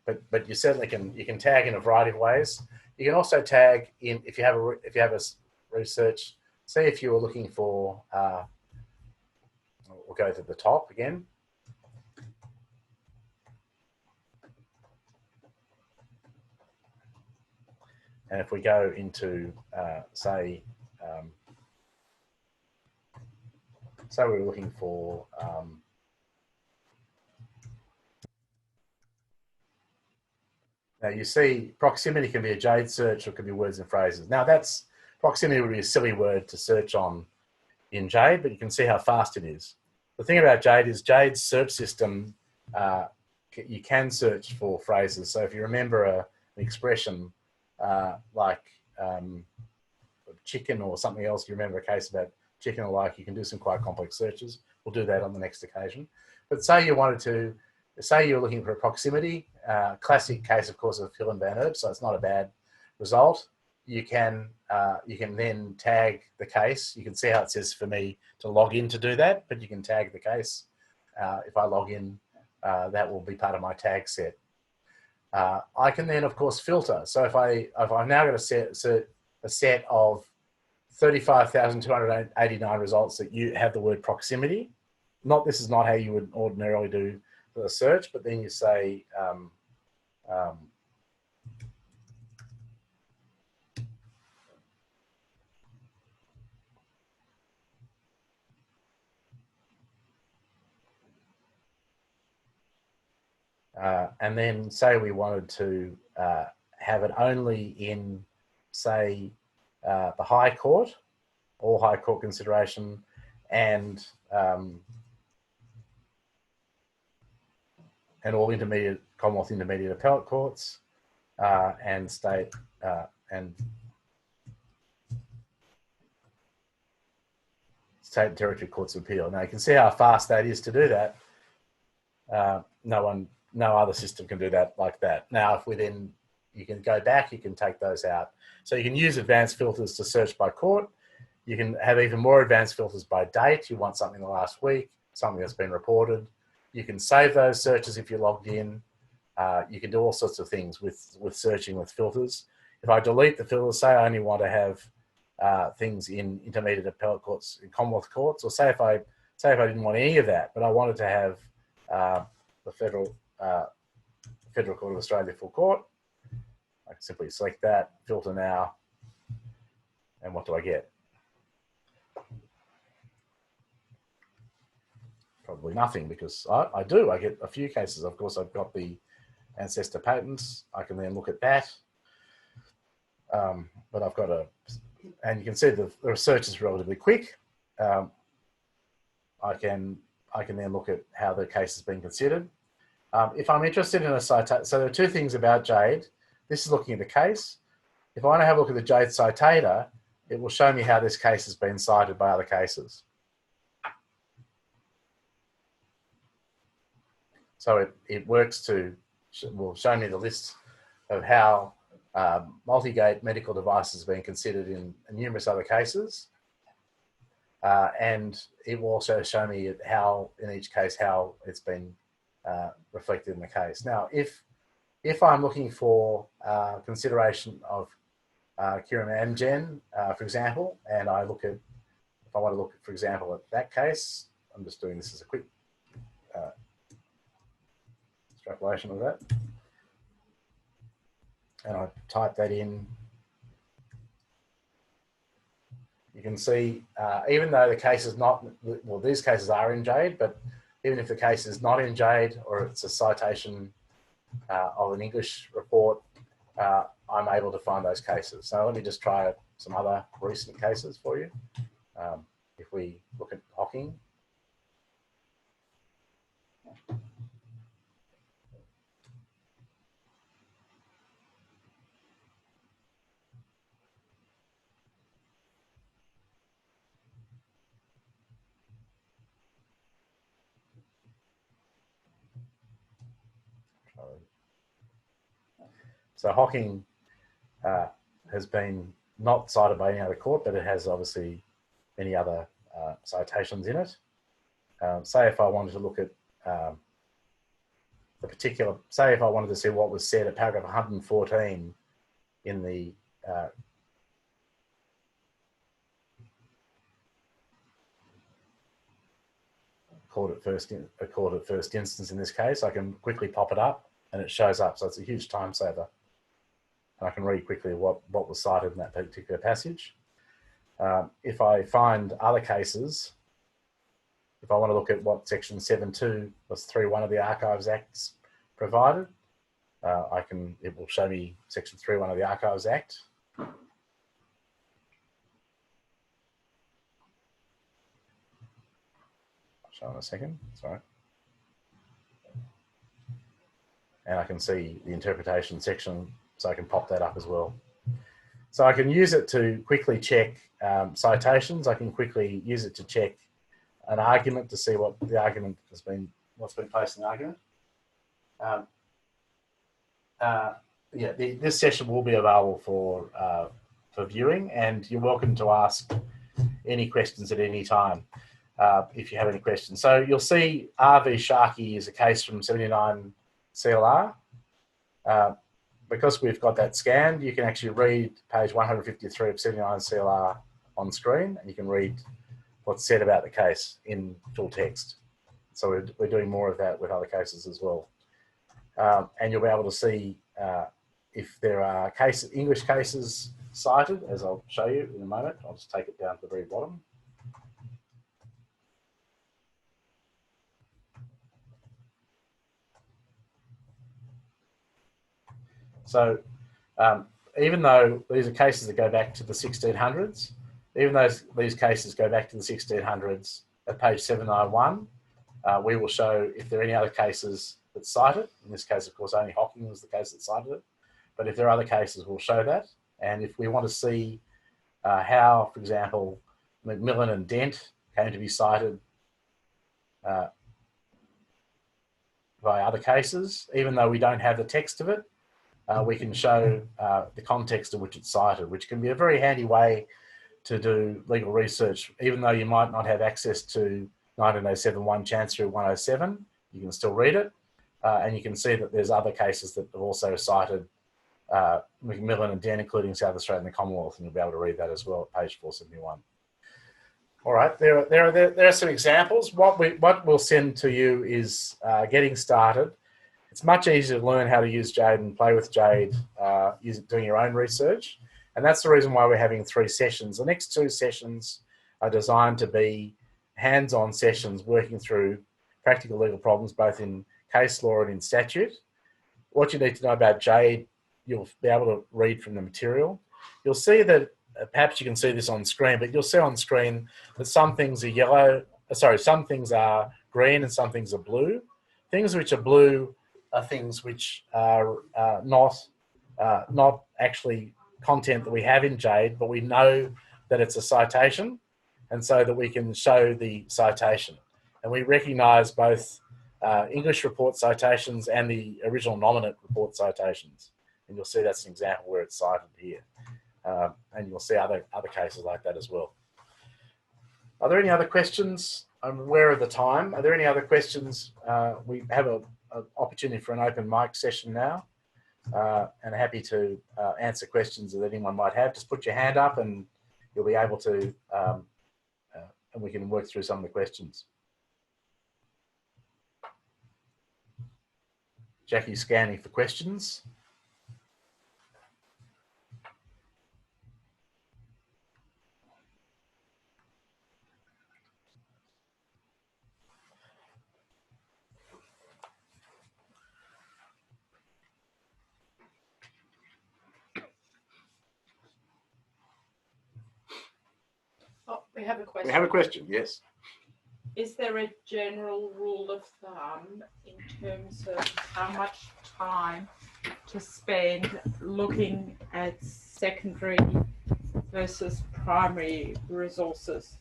But you certainly can tag in a variety of ways. You can also tag in if you have a research. Say if you were looking for, we'll go to the top again. And if we go into, say we're looking for, now you see proximity can be a JADE search or it could be words and phrases. Now proximity would be a silly word to search on in JADE, but you can see how fast it is. The thing about JADE is JADE's search system, you can search for phrases. So if you remember an expression like chicken or something else, you remember a case about chicken or like, you can do some quite complex searches. We'll do that on the next occasion. But say you wanted to, say you're looking for a proximity, classic case, of course, of Hill and Van Herb, so it's not a bad result. You can then tag the case. You can see how it says for me to log in to do that, but you can tag the case. If I log in, that will be part of my tag set. I can then, of course, filter. So if I'm now going to a set of 35,289 results that you have the word proximity. This is not how you would ordinarily do the search, but then you say, and then say we wanted to have it only in, say, the High Court, all High Court consideration, and all intermediate, Commonwealth intermediate appellate courts, and state and state and territory courts of appeal. Now you can see how fast that is to do that. No other system can do that like that. Now, if you can go back, you can take those out. So you can use advanced filters to search by court. You can have even more advanced filters by date. You want something in the last week, something that's been reported. You can save those searches if you're logged in. You can do all sorts of things with searching with filters. If I delete the filters, say I only want to have things in intermediate appellate courts, in Commonwealth courts, or say if I didn't want any of that, but I wanted to have the Federal Court of Australia full court, I can simply select that, filter now, and what do I get? Probably nothing, because I get a few cases. Of course, I've got the ancestor patents. I can then look at that. But I've got and you can see the research is relatively quick. I can then look at how the case has been considered. If I'm interested in a citation, so there are two things about JADE. This is looking at the case. If I want to have a look at the JADE citator, it will show me how this case has been cited by other cases. So it works will show me the list of how multi-gate medical devices being considered in numerous other cases. And it will also show me how, in each case, how it's been reflected in the case. Now, if I'm looking for consideration of Curium Amgen, for example, and I look at, if I want to look, for example, at that case, I'm just doing this as a quick extrapolation of that. And I type that in. You can see, even though the case is not, well, these cases are in JADE, but even if the case is not in JADE or it's a citation of an English report, I'm able to find those cases. So let me just try some other recent cases for you. If we look at Hocking. So Hocking has been not cited by any other court, but it has obviously many other citations in it. Say if I wanted to look at the particular, say if I wanted to see what was said at paragraph 114 in the court at first instance in this case, I can quickly pop it up and it shows up. So it's a huge time saver. And I can read quickly what was cited in that particular passage. If I find other cases, if I want to look at what section 7.2 plus 3.1 of the Archives Acts provided, it will show me section 3.1 of the Archives Act. Show in a second, sorry. And I can see the interpretation section, so I can pop that up as well. So I can use it to quickly check citations. I can quickly use it to check an argument to see what the argument has been, what's been placed in the argument. This session will be available for viewing, and you're welcome to ask any questions at any time if you have any questions. So you'll see RV Sharkey is a case from 79 CLR. Because we've got that scanned, you can actually read page 153 of 79 CLR on screen, and you can read what's said about the case in full text. So we're doing more of that with other cases as well. And you'll be able to see if there are English cases cited, as I'll show you in a moment. I'll just take it down to the very bottom. So even though these are cases that go back to the 1600s, even though these cases go back to the 1600s at page 791, we will show if there are any other cases that cite it. In this case, of course, only Hocking was the case that cited it. But if there are other cases, we'll show that. And if we want to see how, for example, Macmillan and Dent came to be cited by other cases, even though we don't have the text of it, we can show the context in which it's cited, which can be a very handy way to do legal research. Even though you might not have access to 1907-1 Chancery 107, you can still read it. And you can see that there's other cases that have also cited Macmillan and Dent, including South Australia and the Commonwealth, and you'll be able to read that as well at page 471. All right, there are some examples. What we'll send to you is getting started. It's much easier to learn how to use JADE and play with JADE doing your own research. And that's the reason why we're having 3 sessions. The next 2 sessions are designed to be hands-on sessions working through practical legal problems, both in case law and in statute. What you need to know about JADE, you'll be able to read from the material. You'll see that, perhaps you can see this on screen, but you'll see on screen that some things are yellow, some things are green and some things are blue. Things which are blue are things which are not actually content that we have in JADE, but we know that it's a citation, and so that we can show the citation. And we recognise both English report citations and the original nominate report citations. And you'll see that's an example where it's cited here. And you'll see other cases like that as well. Are there any other questions? I'm aware of the time. Are there any other questions? We have an opportunity for an open mic session now, and happy to answer questions that anyone might have. Just put your hand up and you'll be able to, and we can work through some of the questions. Jackie's scanning for questions. Oh, we have a question. We have a question, yes. Is there a general rule of thumb in terms of how much time to spend looking at secondary versus primary resources?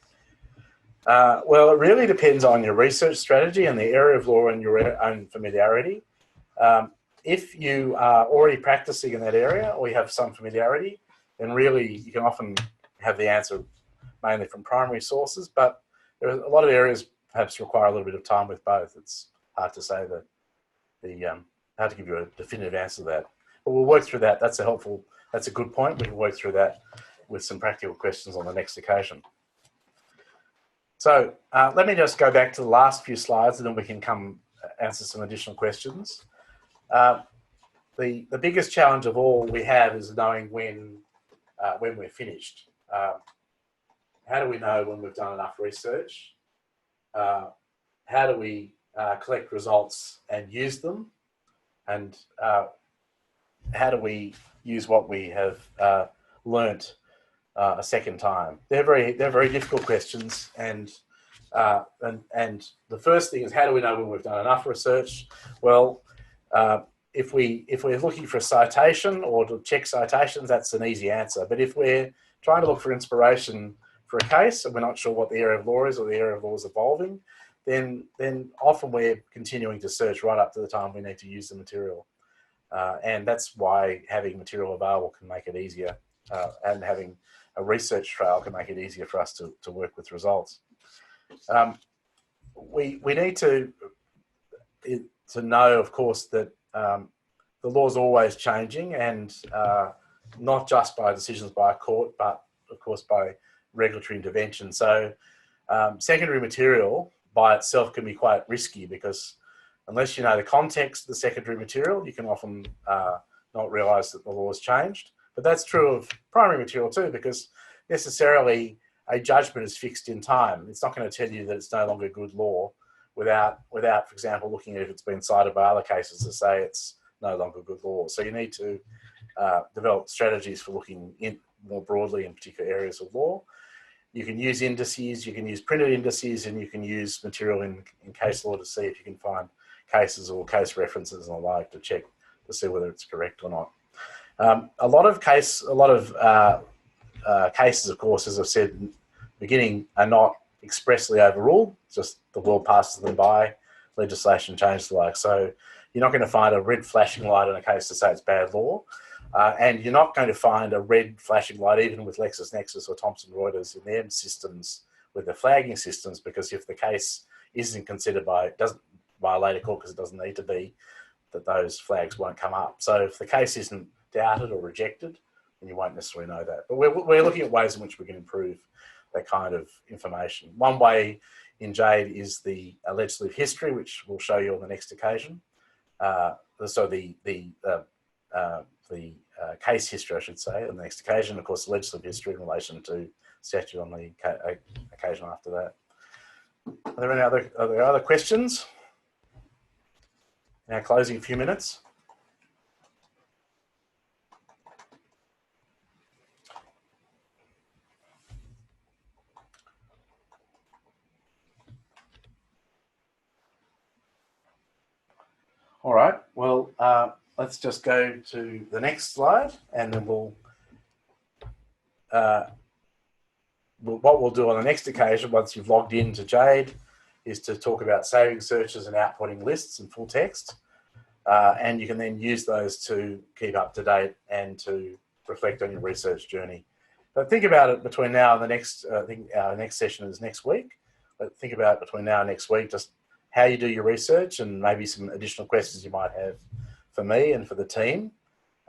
Well, it really depends on your research strategy and the area of law and your own familiarity. If you are already practicing in that area or you have some familiarity, then really you can often have the answer mainly from primary sources, but there are a lot of areas perhaps require a little bit of time with both. It's hard to say hard to give you a definitive answer to that. But we'll work through that. That's a good point. We can work through that with some practical questions on the next occasion. So let me just go back to the last few slides and then we can come answer some additional questions. The biggest challenge of all we have is knowing when we're finished. How do we know when we've done enough research? How do we collect results and use them? And how do we use what we have learnt a second time? They're very difficult questions, and the first thing is, how do we know when we've done enough research? Well, if we're looking for a citation or to check citations, that's an easy answer. But if we're trying to look for inspiration for a case and we're not sure what the area of law is or the area of law is evolving, then often we're continuing to search right up to the time we need to use the material. And that's why having material available can make it easier, and having a research trail can make it easier for us to work with results. We need to know, of course, that the law is always changing, and not just by decisions by a court, but of course by regulatory intervention. So secondary material by itself can be quite risky, because unless you know the context of the secondary material, you can often not realise that the law has changed. But that's true of primary material too, because necessarily a judgment is fixed in time. It's not going to tell you that it's no longer good law without, for example, looking at if it's been cited by other cases to say it's no longer good law. So you need to develop strategies for looking more broadly in particular areas of law. You can use indices, you can use printed indices, and you can use material in case law to see if you can find cases or case references and the like to check to see whether it's correct or not. A lot of cases, of course, as I've said in the beginning, are not expressly overruled, just the world passes them by, legislation changes the like. So you're not going to find a red flashing light in a case to say it's bad law. And you're not going to find a red flashing light even with LexisNexis or Thomson Reuters in their systems with the flagging systems, because if the case isn't considered by a later court, because it doesn't need to be, that those flags won't come up. So if the case isn't doubted or rejected, then you won't necessarily know that. But we're looking at ways in which we can improve that kind of information. One way in JADE is the legislative history, which we'll show you on the next occasion. So the case history, I should say, on the next occasion. Of course, the legislative history in relation to statute on the occasion after that. Are there any other questions? Now closing a few minutes. All right, well, let's just go to the next slide, and then what we'll do on the next occasion, once you've logged into JADE, is to talk about saving searches and outputting lists in full text. and you can then use those to keep up to date and to reflect on your research journey. But think about it between now and the next, I think our next session is next week. But think about between now and next week, just how you do your research and maybe some additional questions you might have for me and for the team.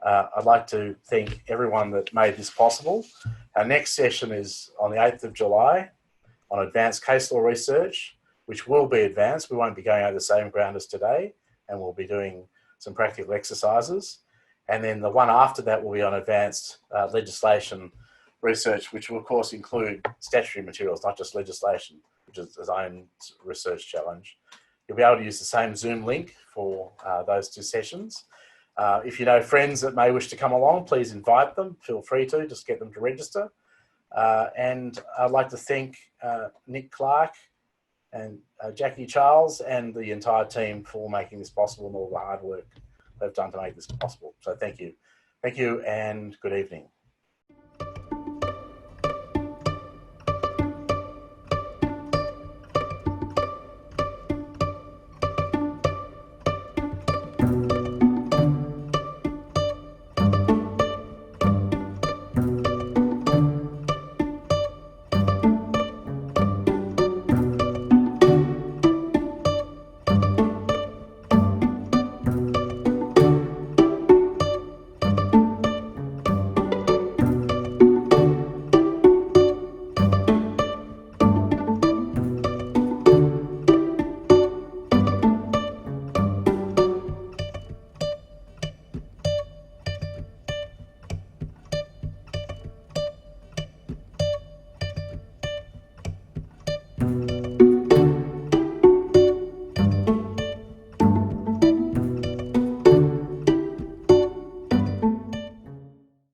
I'd like to thank everyone that made this possible. Our next session is on the 8th of July on advanced case law research, which will be advanced. We won't be going over the same ground as today, and we'll be doing some practical exercises. And then the one after that will be on advanced legislation research, which will of course include statutory materials, not just legislation, which is its own research challenge. You'll be able to use the same Zoom link for those two sessions. If you know friends that may wish to come along, please invite them. Feel free to, just get them to register. And I'd like to thank Nick Clark and Jackie Charles and the entire team for making this possible and all the hard work they've done to make this possible. So thank you. Thank you and good evening.